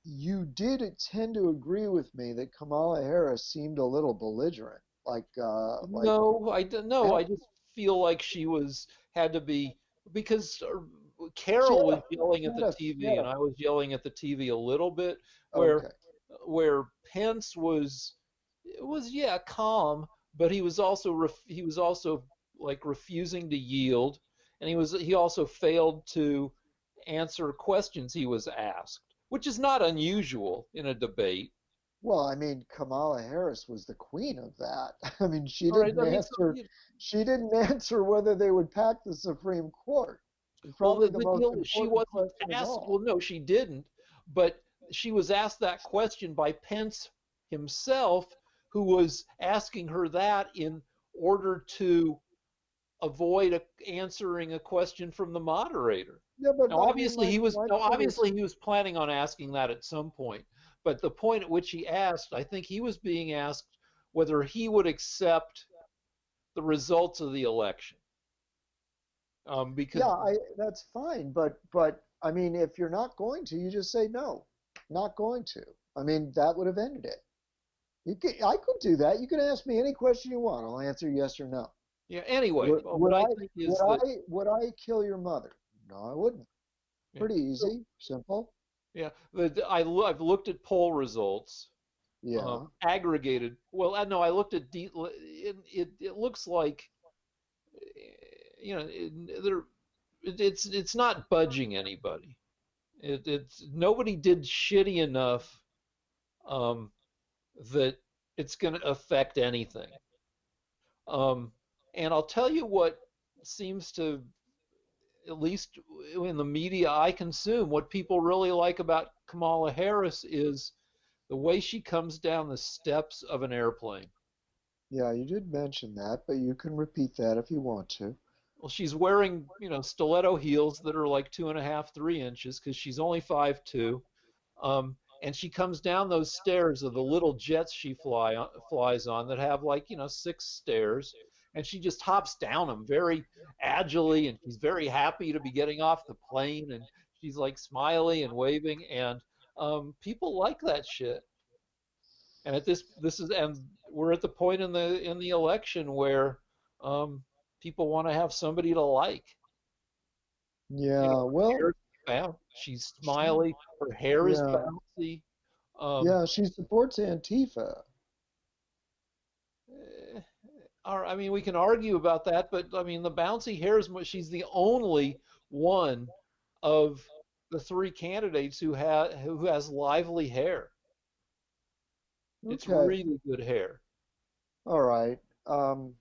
you did tend to agree with me that Kamala Harris seemed a little belligerent, like No, I don't know. yeah, I just feel like she was had to be because she Carol had was a yelling she at had the a she TV had and a I was yelling at the TV a little bit okay. where Pence was it was yeah calm, but he was also like refusing to yield, and he also failed to answer questions he was asked, which is not unusual in a debate. Well, I mean, Kamala Harris was the queen of that. I mean, All right, I mean, so, she didn't answer whether they would pack the Supreme Court. It's well, probably the the most deal is she important wasn't question of asked. Well, all. no, she didn't, but she was asked that question by Pence himself, who was asking her that in order to avoid answering a question from the moderator. Yeah, but Now, I mean, my point is, obviously he was planning on asking that at some point, but the point at which he asked, I think he was being asked whether he would accept the results of the election, because yeah, that's fine, but I mean, if you're not going to, you just say no, not going to. I mean, that would have ended it. I could do that. You can ask me any question you want. I'll answer yes or no. yeah. Anyway, Would, well, would what I I think is that would I kill your mother? No, I wouldn't. yeah. Pretty So easy, simple. yeah, I've looked at poll results, Yeah. aggregated. Well, I know I looked at it looks like you know it's not budging anybody. It's nobody did shitty enough um, that it's going to affect anything. Um, and I'll tell you what seems to, at least in the media I consume, what people really like about Kamala Harris is the way she comes down the steps of an airplane. Yeah, you did mention that, but you can repeat that if you want to. Well, she's wearing, stiletto heels that are like 2.5, 3 inches because she's only 5'2". And she comes down those stairs of the little jets she flies on that have like 6 stairs, and she just hops down them very agilely, and she's very happy to be getting off the plane, and she's like smiley and waving, and people like that shit. And and we're at the point in the election where um, people want to have somebody to like. Yeah, well, Hair's she's she, smiley, her hair is yeah, bouncy. Um, yeah, she supports Antifa. eh, I mean, we can argue about that, but I mean, the bouncy hair is she's the only one of the three candidates who has lively hair. It's Okay, really good hair. all right. Um,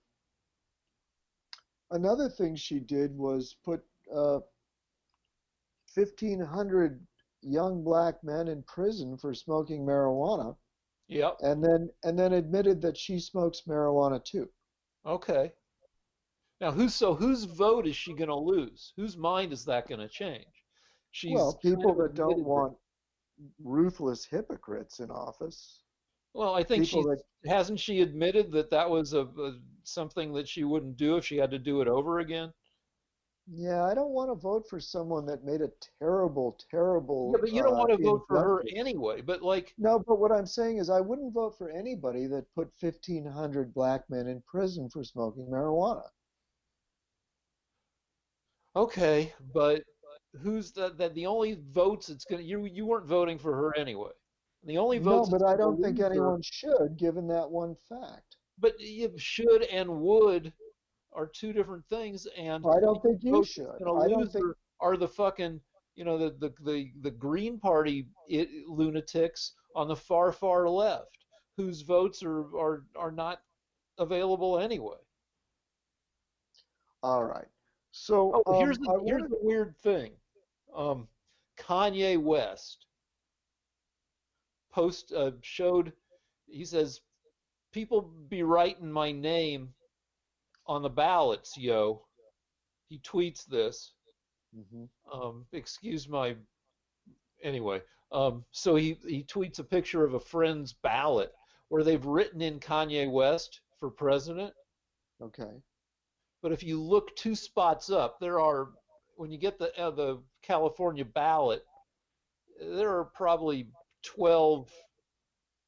Another thing she did was put 1,500 young black men in prison for smoking marijuana, Yep. and then admitted that she smokes marijuana too. Okay. Now, whose vote is she going to lose? Whose mind is that going to change? Well, She's kind people of that don't admitted that. want ruthless hypocrites in office, Well, I think people she's that, hasn't she admitted that that was something that she wouldn't do if she had to do it over again? yeah, I don't want to vote for someone that made a Yeah, terrible but you don't want to vote for her injustice. anyway. But like, No, but what I'm saying is I wouldn't vote for anybody that put 1,500 black men in prison for smoking marijuana. okay, but who's that the only votes it's gonna you weren't voting for her anyway. The only No, votes but it's I gonna don't think lose her, anyone should, given that one fact. but should and would are two different things, and I the don't think you votes it's should. gonna I don't lose think her. are the fucking, the Green Party lunatics on the far left whose votes are not available anyway. All right. So Oh, I here's wanted. the weird thing. Um, Kanye West showed, he says, people be writing my name on the ballots, yo. He tweets this. Mhm. Excuse my anyway. So he tweets a picture of a friend's ballot where they've written in Kanye West for president. Okay. But if you look two spots up, when you get the California ballot, there are probably 12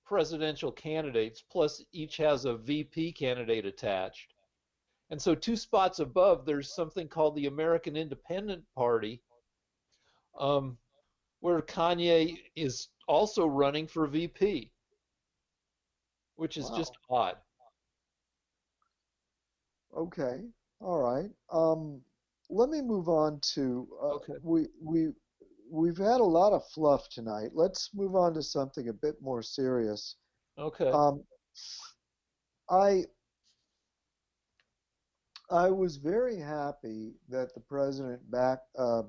presidential candidates, plus each has a VP candidate attached. And so two spots above, there's something called the American Independent Party, um, where Kanye is also running for VP, which is just Wow. odd. Okay. All right. Let me move on to Okay. we've had a lot of fluff tonight. Let's move on to something a bit more serious. Okay. Um, I I was very happy that the president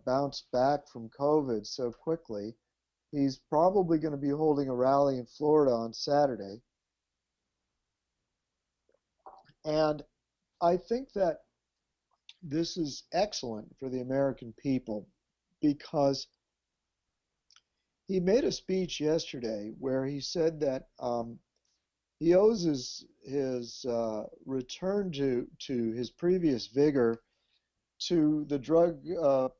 bounced back from COVID so quickly. He's probably going to be holding a rally in Florida on Saturday, and I think that this is excellent for the American people because he made a speech yesterday where he said that he owes his return to his previous vigor to the drug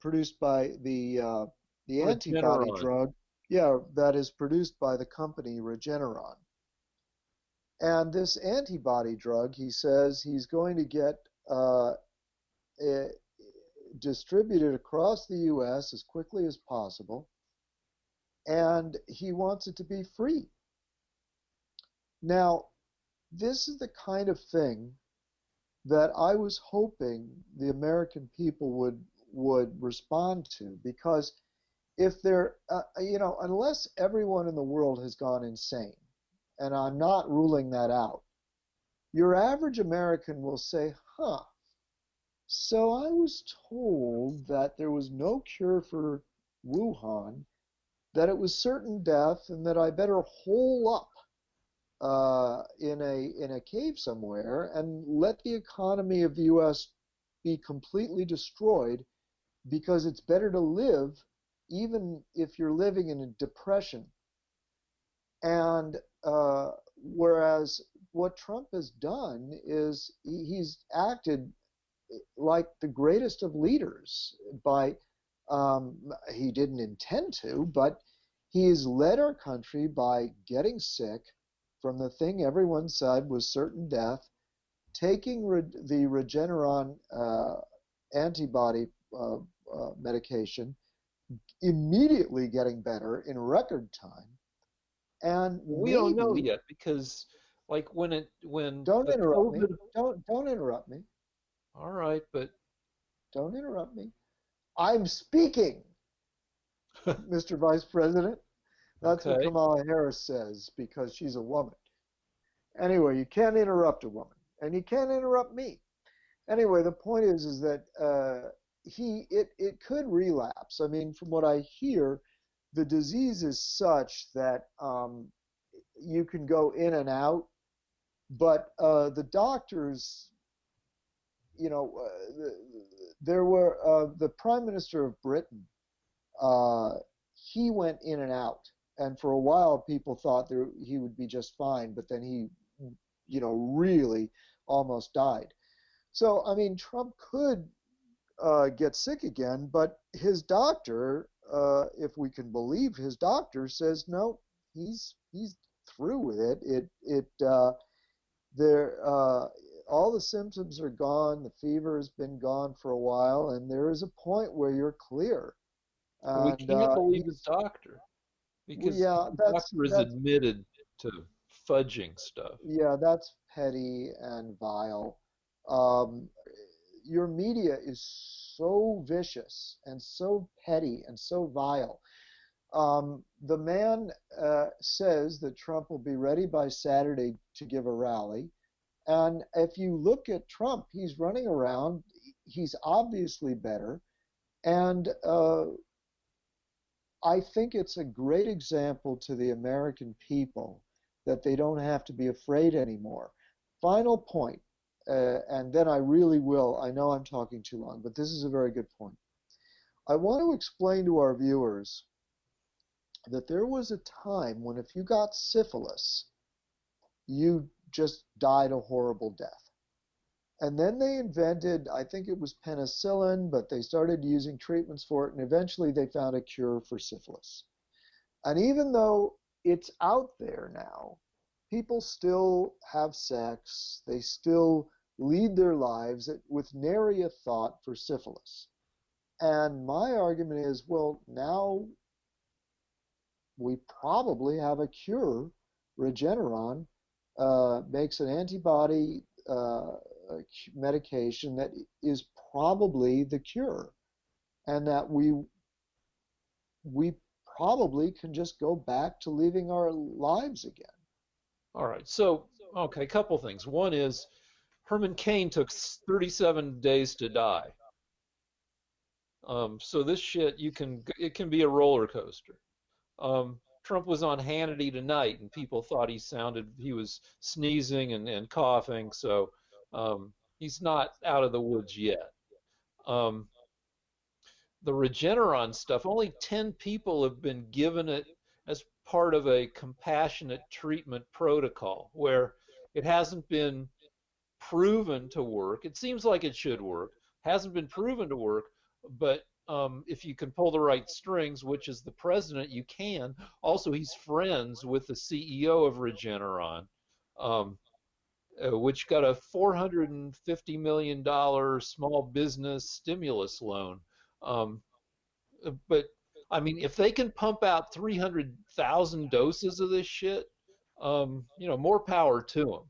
produced by the antibody Regeneron. drug, yeah, that is produced by the company Regeneron. And this antibody drug, he says he's going to get uh, eh, distributed across the U.S. as quickly as possible, and he wants it to be free. Now, this is the kind of thing that I was hoping the American people would respond to because if they're unless everyone in the world has gone insane, and I'm not ruling that out, your average American will say, "Huh, so I was told that there was no cure for Wuhan, that it was certain death, and that I better hole up in a cave somewhere and let the economy of the U.S. be completely destroyed because it's better to live even if you're living in a depression." And whereas what Trump has done is he's acted like the greatest of leaders by he didn't intend to, but he's led our country by getting sick from the thing everyone said was certain death, taking the Regeneron antibody medication, immediately getting better in record time, and We don't know maybe yet because, like, when don't the interrupt me. COVID. Don't interrupt me. All right, but Don't interrupt me. I'm speaking, Mr. Vice President. That's what okay. Kamala Harris says because she's a woman. Anyway, you can't interrupt a woman, and you can't interrupt me. Anyway, the point is that it could relapse. I mean, from what I hear, the disease is such that you can go in and out, but the doctors, you know, there were the Prime Minister of Britain. Uh, he went in and out, and for a while, people thought he would be just fine, but then he, really almost died. So, I mean, Trump could get sick again, but his doctor, if we can believe his doctor, says no, he's through with it. There all the symptoms are gone. The fever has been gone for a while, and there is a point where you're clear. Well, we And can't believe his doctor because yeah, the that's doctor is that's admitted to fudging stuff. yeah, that's petty and vile. Um, your media is so vicious and so petty and so vile. The man says that Trump will be ready by Saturday to give a rally. And if you look at Trump, he's running around. He's obviously better. And I think it's a great example to the American people that they don't have to be afraid anymore. Final point, and then I really will. I know I'm talking too long, but this is a very good point. I want to explain to our viewers that there was a time when if you got syphilis, you just died a horrible death. And then they invented, I think it was penicillin, but they started using treatments for it, and eventually they found a cure for syphilis. And even though it's out there now, people still have sex, they still lead their lives with nary a thought for syphilis. And my argument is, well, now we probably have a cure. Regeneron makes an antibody medication that is probably the cure, and that we probably can just go back to living our lives again. All right. So, okay, a couple things. One is Herman Cain took 37 days to die. So this shit, it can be a roller coaster. Trump was on Hannity tonight, and people thought he was sneezing and coughing, so he's not out of the woods yet. Um, the Regeneron stuff, only 10 people have been given it as part of a compassionate treatment protocol where it hasn't been proven to work. It seems like it should work, hasn't been proven to work, but if you can pull the right strings, which is the president, you can. Also, he's friends with the CEO of Regeneron, which got a $450 million small business stimulus loan. Um, but I mean, if they can pump out 300,000 doses of this shit, more power to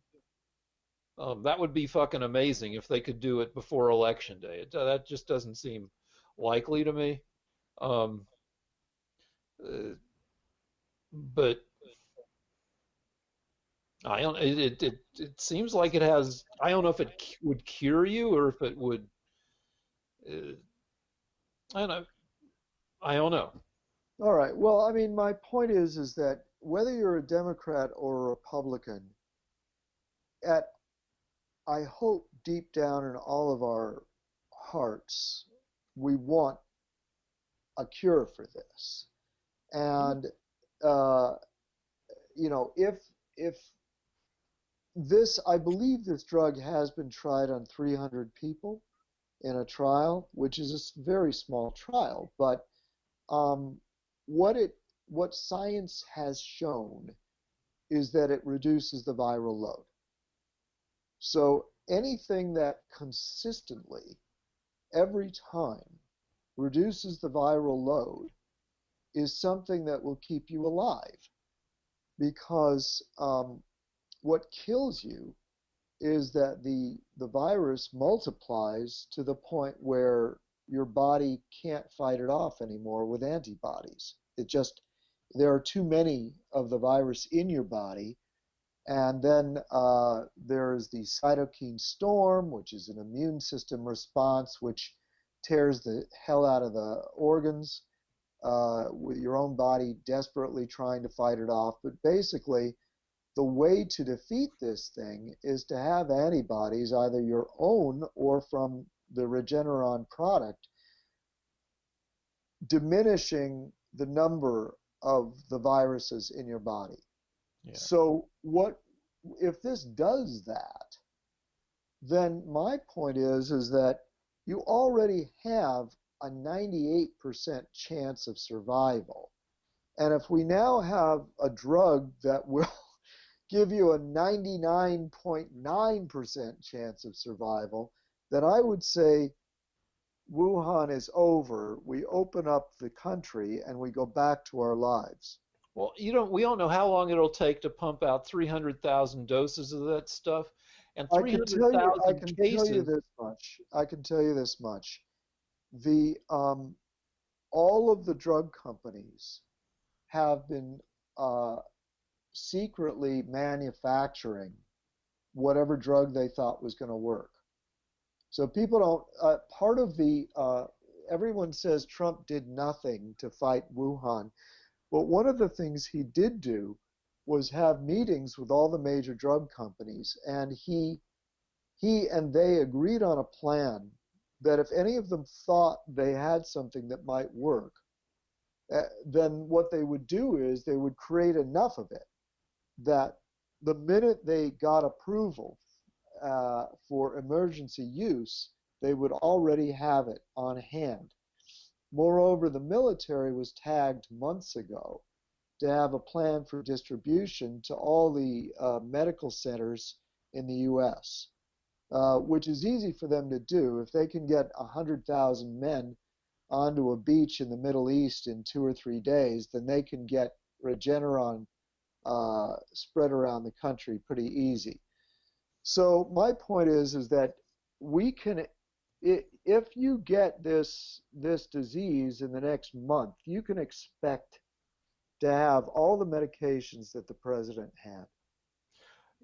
them. That would be fucking amazing if they could do it before election day. That just doesn't seem likely to me. Um, uh, but I don't. It seems like it has. I don't know if it would cure you or if it would. Uh, I don't know. I don't know. All right. Well, I mean, my point is that whether you're a Democrat or a Republican, at I hope deep down in all of our hearts, we want a cure for this. And uh, if I believe this drug has been tried on 300 people in a trial, which is a very small trial, but um, what science has shown is that it reduces the viral load. So anything that consistently, every time, reduces the viral load is something that will keep you alive. Because what kills you is that the virus multiplies to the point where your body can't fight it off anymore with antibodies. There are too many of the virus in your body. And then there's the cytokine storm, which is an immune system response, which tears the hell out of the organs, with your own body desperately trying to fight it off. But basically, the way to defeat this thing is to have antibodies, either your own or from the Regeneron product, diminishing the number of the viruses in your body. Yeah. So if this does that, then my point is that you already have a 98% chance of survival. And if we now have a drug that will give you a 99.9% chance of survival, then I would say Wuhan is over. We open up the country and we go back to our lives. Well, we don't know how long it'll take to pump out 300,000 doses of that stuff, and I can tell you 300,000 this cases. much. I can tell you this much. the all of the drug companies have been uh, secretly manufacturing whatever drug they thought was going to work. So people don't. Part of the everyone says Trump did nothing to fight Wuhan, but one of the things he did do was have meetings with all the major drug companies, and he and they agreed on a plan that if any of them thought they had something that might work, then what they would do is they would create enough of it that the minute they got approval for emergency use, they would already have it on hand. Moreover, the military was tagged months ago to have a plan for distribution to all the medical centers in the U.S., which is easy for them to do. If they can get 100,000 men onto a beach in the Middle East in 2 or 3 days, then they can get Regeneron spread around the country pretty easy. So my point is that we can, if you get this disease in the next month, you can expect to have all the medications that the president had.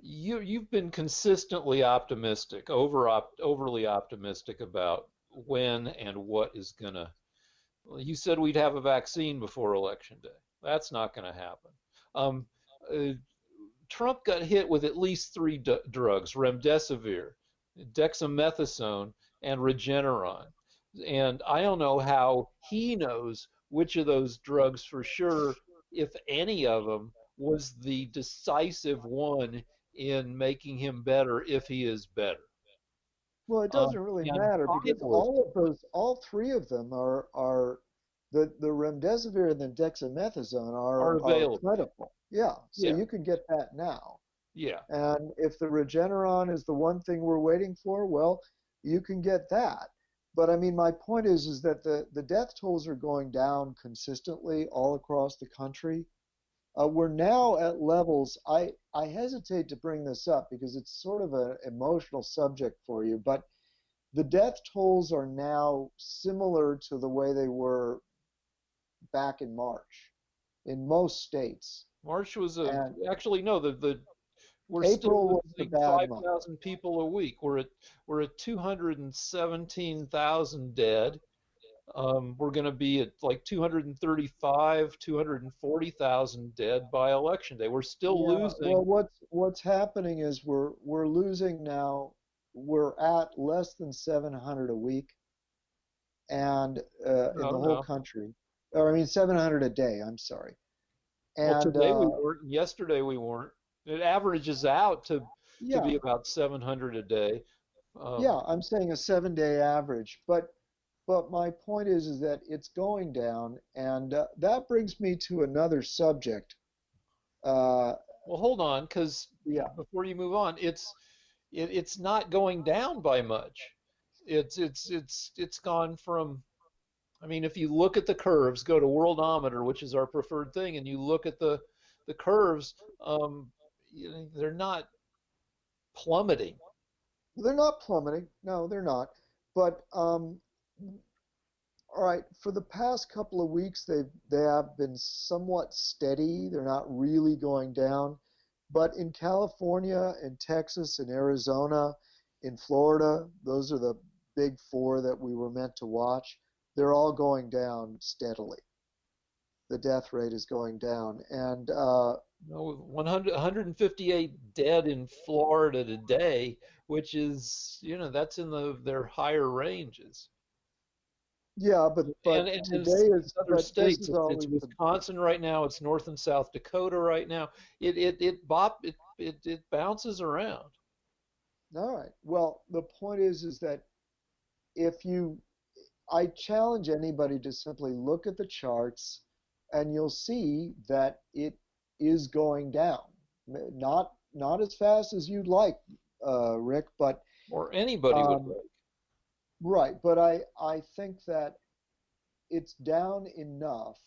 You've been consistently optimistic, overly optimistic about when and what is gonna. You said we'd have a vaccine before Election Day. That's not going to happen. Um, uh, Trump got hit with at least three drugs: remdesivir, dexamethasone, and Regeneron. And I don't know how he knows which of those drugs for sure, if any of them, was the decisive one in making him better if he is better. Well, it doesn't really And matter because finally, all three of them are the remdesivir and the dexamethasone are are available. plentiful. Yeah, so Yeah, you can get that now. yeah. And if the Regeneron is the one thing we're waiting for, well, you can get that. But I mean, my point is that the death tolls are going down consistently all across the country. We're now at levels, I hesitate to bring this up because it's sort of an emotional subject for you, but the death tolls are now similar to the way they were back in March in most states. March was a And actually no, the we're still April was the losing bad month. 5,000 people a week. We're at 217,000 dead. We're going to be at like 235, 240,000 dead by election day. We're still Yeah, well, losing. what's happening is we're losing now. We're at less than 700 a week, and in No, the whole no. country, or I mean 700 a day. I'm sorry, Well, and today we weren't. And yesterday we weren't. It averages out to yeah, be about 700 a day. Um, yeah, I'm saying a 7 day average, but my point is that it's going down, and that brings me to another subject. Uh, well, hold on, because yeah, before you move on, it's not going down by much. It's gone from. I mean, if you look at the curves, go to Worldometer, which is our preferred thing, and you look at the curves, they're not plummeting. they're not plummeting. No, they're not. But all right, for the past couple of weeks, they have been somewhat steady. They're not really going down. But in California, in Texas, in Arizona, in Florida, those are the big four that we were meant to watch. They're all going down steadily. The death rate is going down. And You 100, 158 dead in Florida today, which is, that's in their higher ranges. yeah, And, but and today it's is other but this states. is It's always the Wisconsin right now. It's North and South Dakota right now. It bounces around. all right. Well, the point is that if you I challenge anybody to simply look at the charts and you'll see that it is going down. Not as fast as you'd like, Rick, but Or anybody would um, like. right. But I think that it's down enough.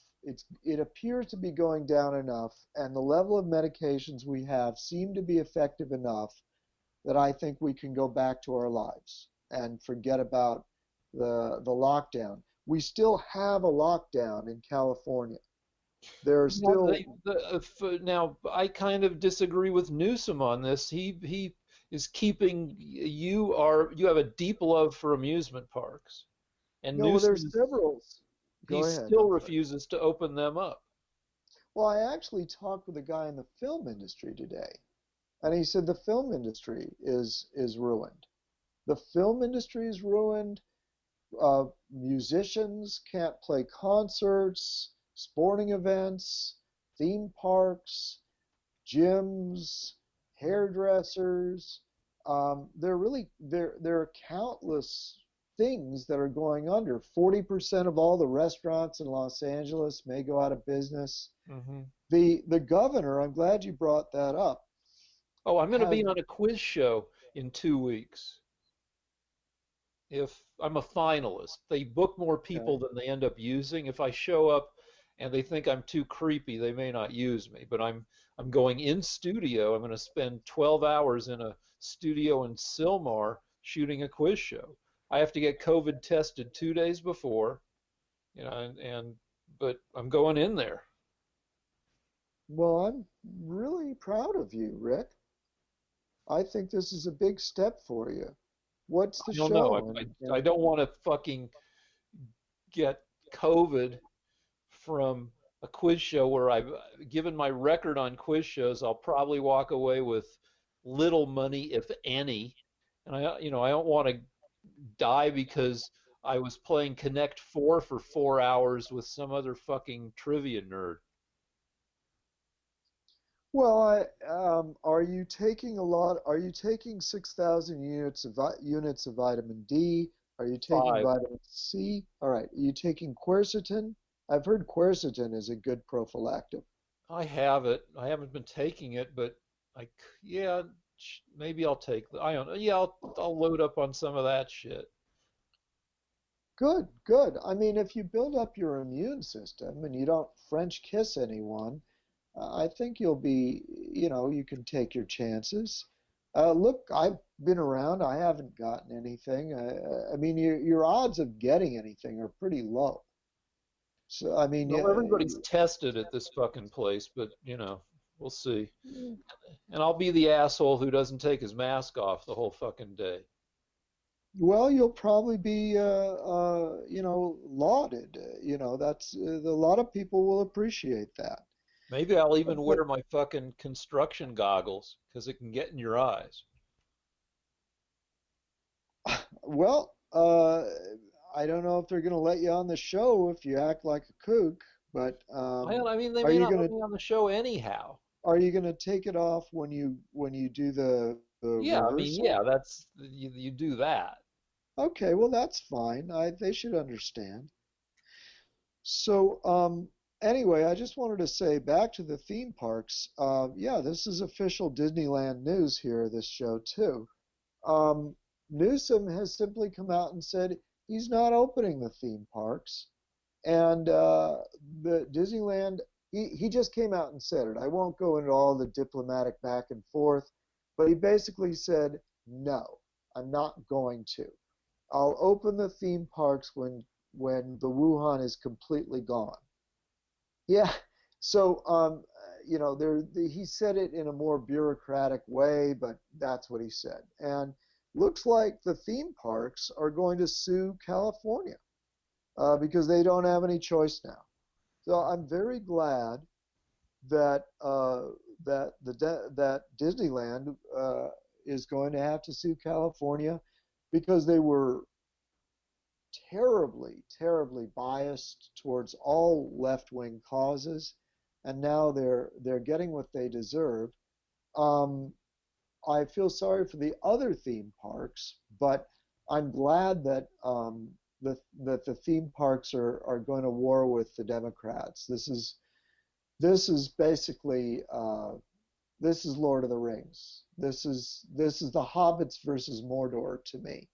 It appears to be going down enough, and the level of medications we have seem to be effective enough that I think we can go back to our lives and forget about the lockdown. We still have a lockdown in California. There are Now, still now I kind of disagree with Newsom on this. He is keeping you have a deep love for amusement parks, and no. Newsom There's several. he Go ahead. still I'm sorry. refuses to open them up. Well, I actually talked with a guy in the film industry today, and he said the film industry is ruined. The film industry is ruined. Musicians can't play concerts, sporting events, theme parks, gyms, hairdressers. There are countless things that are going under. 40% of all the restaurants in Los Angeles may go out of business. Hmm. The governor, I'm glad you brought that up, Oh, I'm going to has be on a quiz show in 2 weeks. If I'm a finalist, they book more okay. people than they end up using. If I show up and they think I'm too creepy, they may not use me. But I'm going in studio. I'm going to spend 12 hours in a studio in Sylmar shooting a quiz show. I have to get COVID tested 2 days before, and but I'm going in there. Well, I'm really proud of you, Rick. I think this is a big step for you. What's the I don't know. show? I don't want to fucking get COVID from a quiz show where I've given my record on quiz shows. I'll probably walk away with little money, if any. And I don't want to die because I was playing Connect Four for 4 hours with some other fucking trivia nerd. Well, are you taking a lot? Are you taking 6,000 units of vitamin D? Are you taking 5. vitamin C? All right. Are you taking quercetin? I've heard quercetin is a good prophylactic. I have it. I haven't been taking it, but I, yeah, maybe I'll take. I don't know. Yeah, I'll load up on some of that shit. Good, good. I mean, if you build up your immune system and you don't French kiss anyone, I think you'll be, you can take your chances. Look, I've been around. I haven't gotten anything. I mean, your odds of getting anything are pretty low. So, I mean, Well, yeah, everybody's tested at this fucking place, but we'll see. And I'll be the asshole who doesn't take his mask off the whole fucking day. well, you'll probably be, lauded. That's a lot of people will appreciate that. Maybe I'll even But wear my fucking construction goggles because it can get in your eyes. well, I don't know if they're going to let you on the show if you act like a kook, but I mean, they are may you not going let to me on the show anyhow. take it off when you do the Yeah, I mean, yeah, rehearsal? that's you do that. Okay, well that's fine. They should understand. So anyway, I just wanted to say back to the theme parks. Yeah, this is official Disneyland news here. This show too. Um, Newsom has simply come out and said he's not opening the theme parks. And the Disneyland, he just came out and said it. I won't go into all the diplomatic back and forth, but he basically said, no, I'm not going to. I'll open the theme parks when the Wuhan is completely gone. Yeah. So, he said it in a more bureaucratic way, but that's what he said. And looks like the theme parks are going to sue California because they don't have any choice now. So I'm very glad that that Disneyland is going to have to sue California because they were terribly, terribly biased towards all left-wing causes, and now they're getting what they deserve. Um, I feel sorry for the other theme parks, but I'm glad that the theme parks are going to war with the Democrats. This is basically this is Lord of the Rings. This is the Hobbits versus Mordor to me.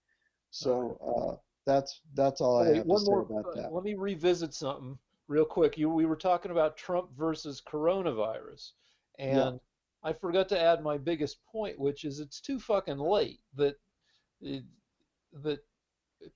All right. So that's all I Wait, have to one say more. about that. Let me revisit something real quick. We were talking about Trump versus coronavirus, Yeah. and I forgot to add my biggest point, which is it's too fucking late that that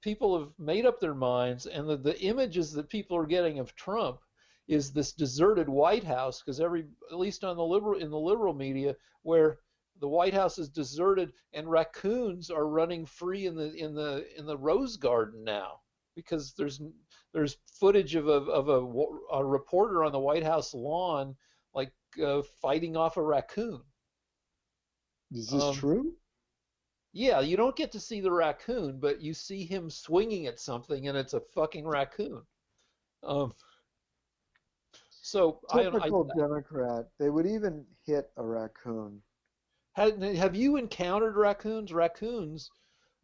people have made up their minds, and the images that people are getting of Trump is this deserted White House, because at least on the liberal media, where the White House is deserted and raccoons are running free in the Rose Garden now, because there's footage of a reporter on the White House lawn, like fighting off a raccoon. Is this Um, true? yeah, you don't get to see the raccoon, but you see him swinging at something, and it's a fucking raccoon. Um, so Typical Democrat. They would even hit a raccoon. have you encountered raccoons? Raccoons,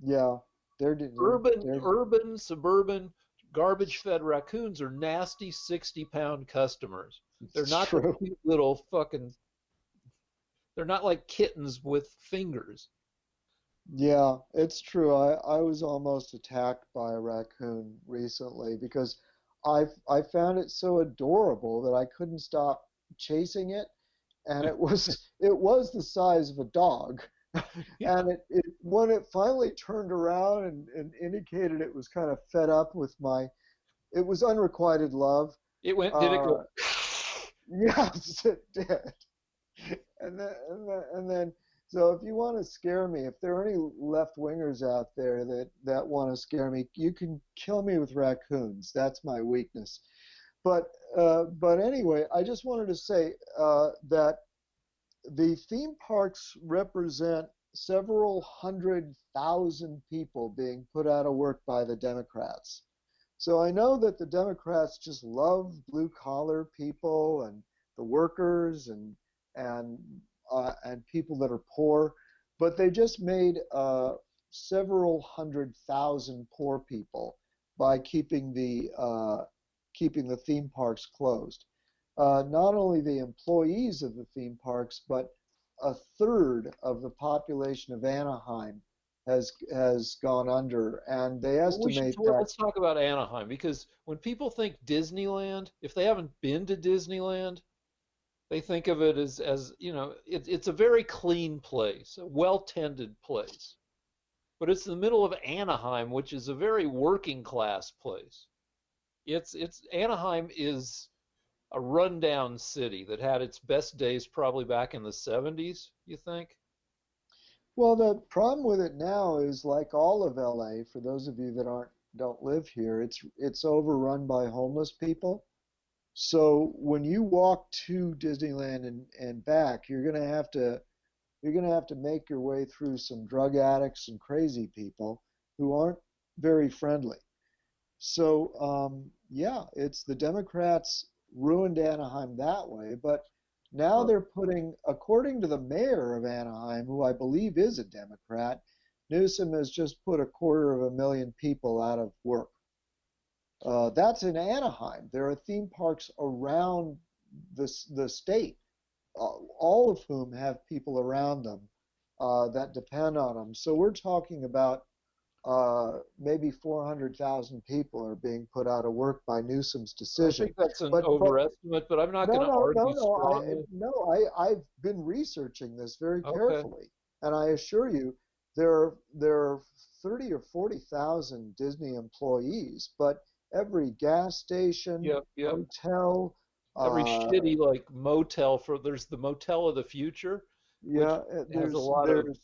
Yeah, they're urban, suburban, garbage-fed raccoons are nasty 60-pound customers. They're it's not the true. cute little fucking. They're not like kittens with fingers. Yeah, it's true. I was almost attacked by a raccoon recently because I found it so adorable that I couldn't stop chasing it, and it was the size of a dog. Yeah, And it when it finally turned around and indicated it was kind of fed up with it was unrequited love. did it go? Uh, yes, it did. And then, so if you want to scare me, if there are any left wingers out there that want to scare me, you can kill me with raccoons. That's my weakness. But anyway, I just wanted to say that the theme parks represent several 100,000 people being put out of work by the Democrats. So I know that the Democrats just love blue collar people and the workers and and people that are poor, but they just made several 100,000 poor people by keeping the theme parks closed. Not only the employees of the theme parks, but a third of the population of Anaheim has gone under, and they Well, estimate that. let's talk about Anaheim, because when people think Disneyland, if they haven't been to Disneyland, they think of it as it's a very clean place, a well-tended place. But it's in the middle of Anaheim, which is a very working class place. It's Anaheim is a rundown city that had its best days probably back in the 70s, you think? Well, the problem with it now is like all of LA, for those of you that don't live here, it's overrun by homeless people. So when you walk to Disneyland and back, you're gonna have to make your way through some drug addicts and crazy people who aren't very friendly. So yeah, it's the Democrats ruined Anaheim that way, but now Well, they're putting, according to the mayor of Anaheim, who I believe is a Democrat, Newsom has just put 250,000 people out of work. That's in Anaheim. There are theme parks around the state, all of whom have people around them that depend on them. So we're talking about maybe 400,000 people are being put out of work by Newsom's I decision. think that's an But overestimate, but I'm not no, going to no, no, argue no. strongly. I've been researching this very Okay. carefully, and I assure you, there are 30 or 40,000 Disney employees, but every gas station, Yep, yep. hotel, Every uh, shitty like motel there's the Motel of the Future, which yeah, has a there's lot of there's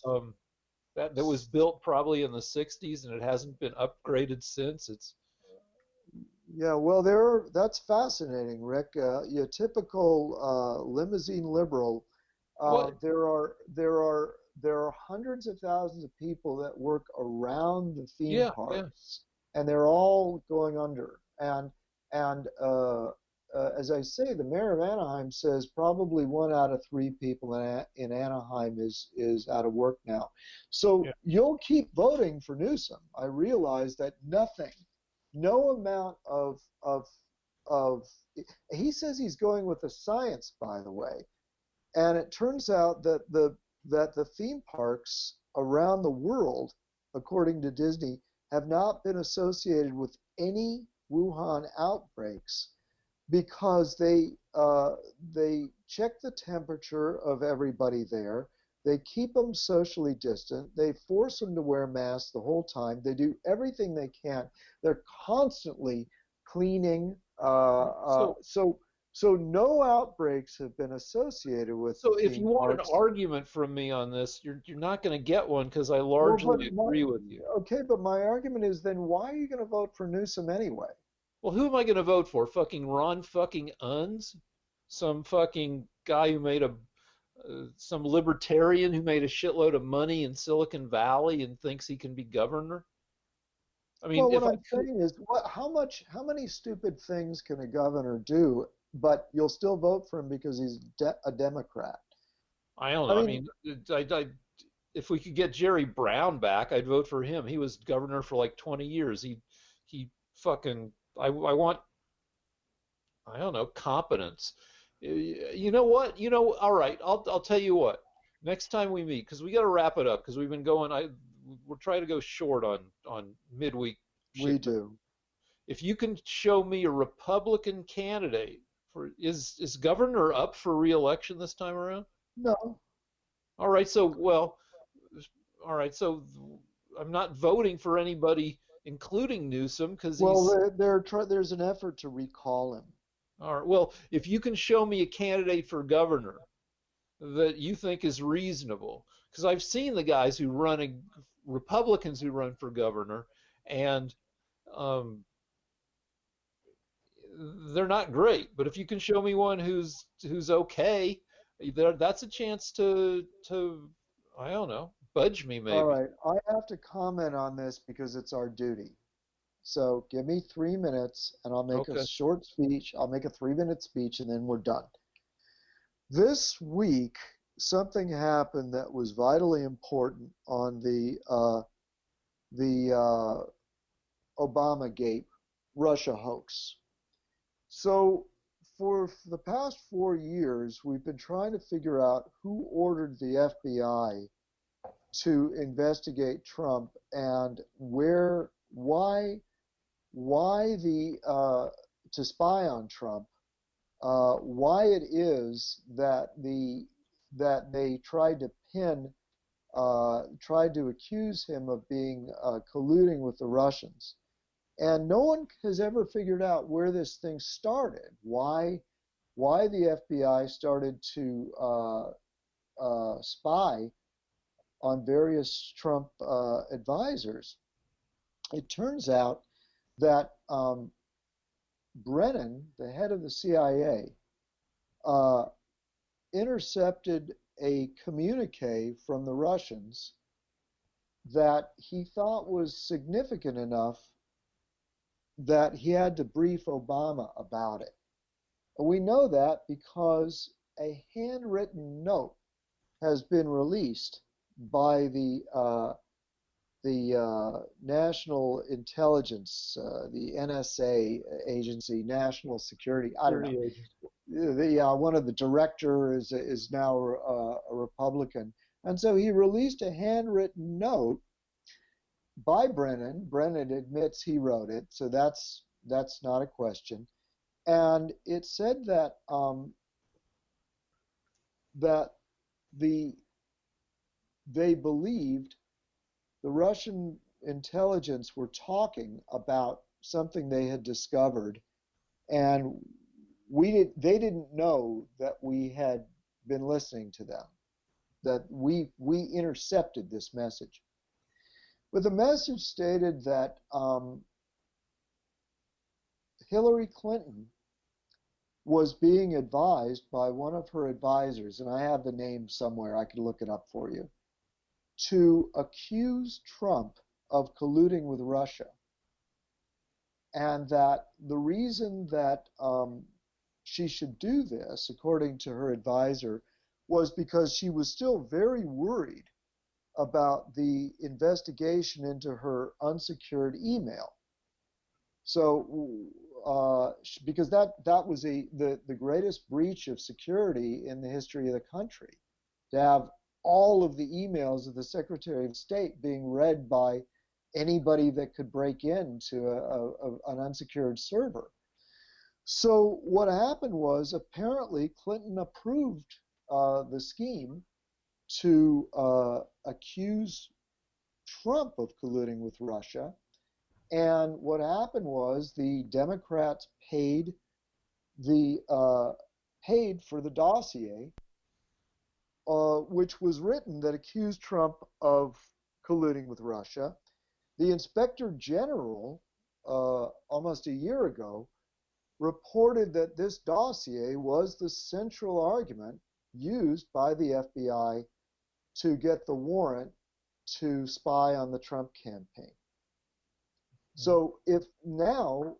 that was built probably in the 60s and it hasn't been upgraded since. It's Yeah, well, that's fascinating, Rick. Your typical limousine liberal. what? There are hundreds of thousands of people that work around the theme Yeah, yeah. parks, and they're all going under. And as I say, the mayor of Anaheim says probably 1 out of 3 people in Anaheim is out of work now. So Yeah. you'll keep voting for Newsom. I realize that no amount of he says he's going with the science, by the way, and it turns out that the theme parks around the world, according to Disney, have not been associated with any Wuhan outbreaks because they check the temperature of everybody there. They keep them socially distant. They force them to wear masks the whole time. They do everything they can. They're constantly cleaning. So So no outbreaks have been associated with so if you theme want an parks. argument from me on this, you're not going to get one because I Well, largely agree with you. but my argument is then why are you going to vote for Newsom anyway? Well, who am I going to vote for? Fucking Ron fucking Unz? Some fucking guy who made a some libertarian who made a shitload of money in Silicon Valley and thinks he can be governor? I mean, Well, what if I I'm saying is, how many stupid things can a governor do, but you'll still vote for him because he's a Democrat? I don't know. I I mean, mean, if we could get Jerry Brown back, I'd vote for him. He was governor for like 20 years. He fucking I want I don't know competence. You know what? You know, all right. I'll tell you what. Next time we meet, because we got to wrap it up, because we've been going. We're trying to go short on midweek we shit. But do. if you can show me a Republican candidate for is governor up for re-election this time around? No. All right. So well, all right. So I'm not voting for anybody, including Newsom, because Well, he's there's an effort to recall him. all right. Well, if you can show me a candidate for governor that you think is reasonable, because I've seen the guys who run Republicans who run for governor, and um, they're not great. But if you can show me one who's okay, that's a chance to I don't know, budge me All maybe. right, I have to comment on this because it's our duty. So give me 3 minutes and I'll make a Okay. short speech. I'll make a 3 minute speech and then we're done. This week, something happened that was vitally important on the Obamagate Russia hoax. So for the past 4 years, we've been trying to figure out who ordered the FBI to investigate Trump and why to spy on Trump, why it is that they tried to accuse him of being colluding with the Russians. And no one has ever figured out where this thing started, why the FBI started to spy on various Trump advisors. It turns out that Brennan, the head of the CIA, uh, intercepted a communique from the Russians that he thought was significant enough that he had to brief Obama about it. We know that because a handwritten note has been released by the National Intelligence, the NSA agency, National Security. I don't know. Security agents. One of the directors is now a Republican, and so he released a handwritten note by Brennan. Brennan admits he wrote it, so that's not a question. And it said that the they believed the Russian intelligence were talking about something they had discovered, and they didn't know that we had been listening to them, that we intercepted this message. But the message stated that Hillary Clinton was being advised by one of her advisors, and I have the name somewhere, I could look it up for you, to accuse Trump of colluding with Russia. And that the reason that she should do this, according to her advisor, was because she was still very worried about the investigation into her unsecured email. So, because that was the greatest breach of security in the history of the country, to have all of the emails of the Secretary of State being read by anybody that could break into an unsecured server. So what happened was apparently Clinton approved the scheme to accuse Trump of colluding with Russia. And what happened was the Democrats the paid for the dossier, which was written that accused Trump of colluding with Russia. The Inspector General, almost a year ago, reported that this dossier was the central argument used by the FBI to get the warrant to spy on the Trump campaign. So if now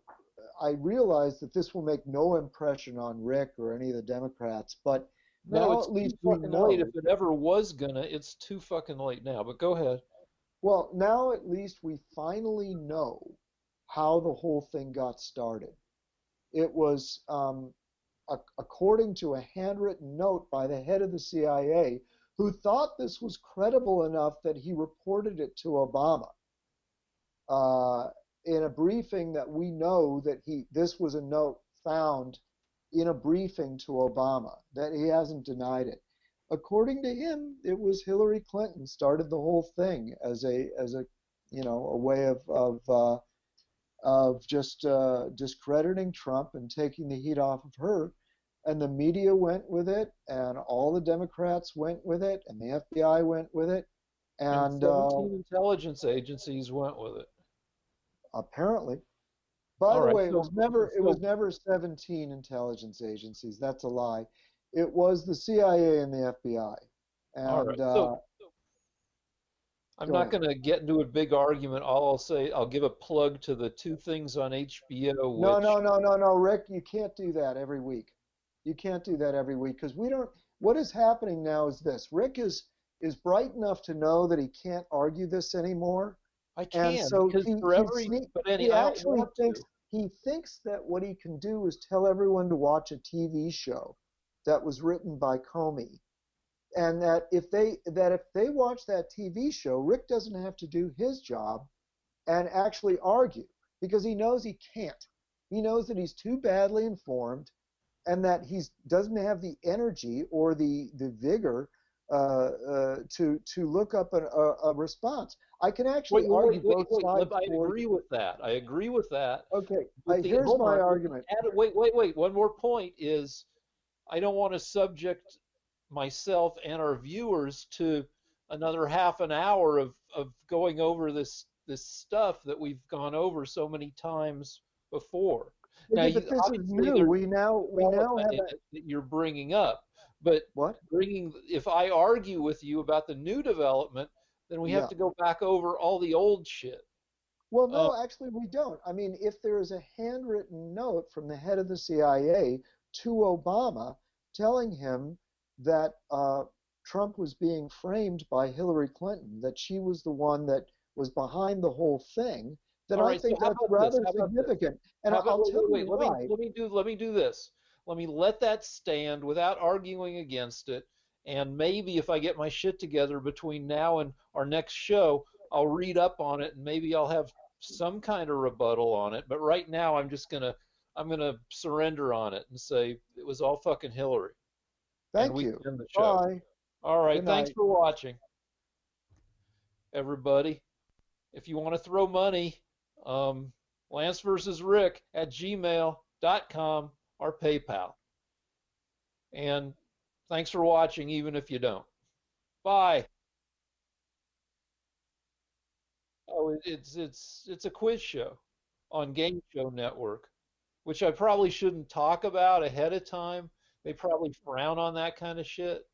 I realize that this will make no impression on Rick or any of the Democrats, but No, now it's at too least we fucking late. know. If it ever was gonna, it's too fucking late now. But go ahead. Well, now at least we finally know how the whole thing got started. It was, according to a handwritten note by the head of the CIA, who thought this was credible enough that he reported it to Obama. In a briefing that we know that this was a note found in a briefing to Obama, that he hasn't denied it. According to him, it was Hillary Clinton started the whole thing as a a way of just discrediting Trump and taking the heat off of her. And the media went with it, and all the Democrats went with it, and the FBI went with it, And and 17 intelligence agencies went with it. apparently. By All the right. way, it was So never 17 intelligence agencies. That's a lie. It was the CIA and the FBI. all right. And So I'm go not ahead. going to get into a big argument. All I'll say, I'll give a plug to the two things on HBO, No, which no, no, no, no, Rick, you can't do that every week. You can't do that every week because we don't. What is happening now is this. Rick is bright enough to know that he can't argue this anymore, I and can so because for every, but any, he I don't actually want thinks to. that what he can do is tell everyone to watch a TV show that was written by Comey, and that if they watch that TV show, Rick doesn't have to do his job and actually argue because he knows he can't. He knows that he's too badly informed and that he doesn't have the energy or the vigor to look up a response. I can actually argue both sides I for agree you. with that. I agree with that. Okay, But here's hold my on. argument. Wait. One more point is I don't want to subject myself and our viewers to another half an hour of going over this stuff that we've gone over so many times before. Now, Okay, but this is obviously, new. there's We now development have in a it that you're bringing up, but what? if I argue with you about the new development, then we have Yeah. to go back over all the old shit. Well, Um, no, actually, we don't. I mean, if there is a handwritten note from the head of the CIA to Obama telling him that Trump was being framed by Hillary Clinton, that she was the one that was behind the whole thing, then all I right, so think that's rather How about this? significant. And How about I'll tell you wait. why. Let me do this. Let me let that stand without arguing against it. And maybe if I get my shit together between now and our next show, I'll read up on it and maybe I'll have some kind of rebuttal on it. But right now, I'm gonna surrender on it and say it was all fucking Hillary, and Thank we you. can end the show. Bye. All right, Good thanks night. for watching, everybody. If you want to throw money, um, Lance versus Rick at gmail.com or PayPal. And thanks for watching, even if you don't. Bye. Oh, it's a quiz show on Game Show Network, which I probably shouldn't talk about ahead of time. They probably frown on that kind of shit.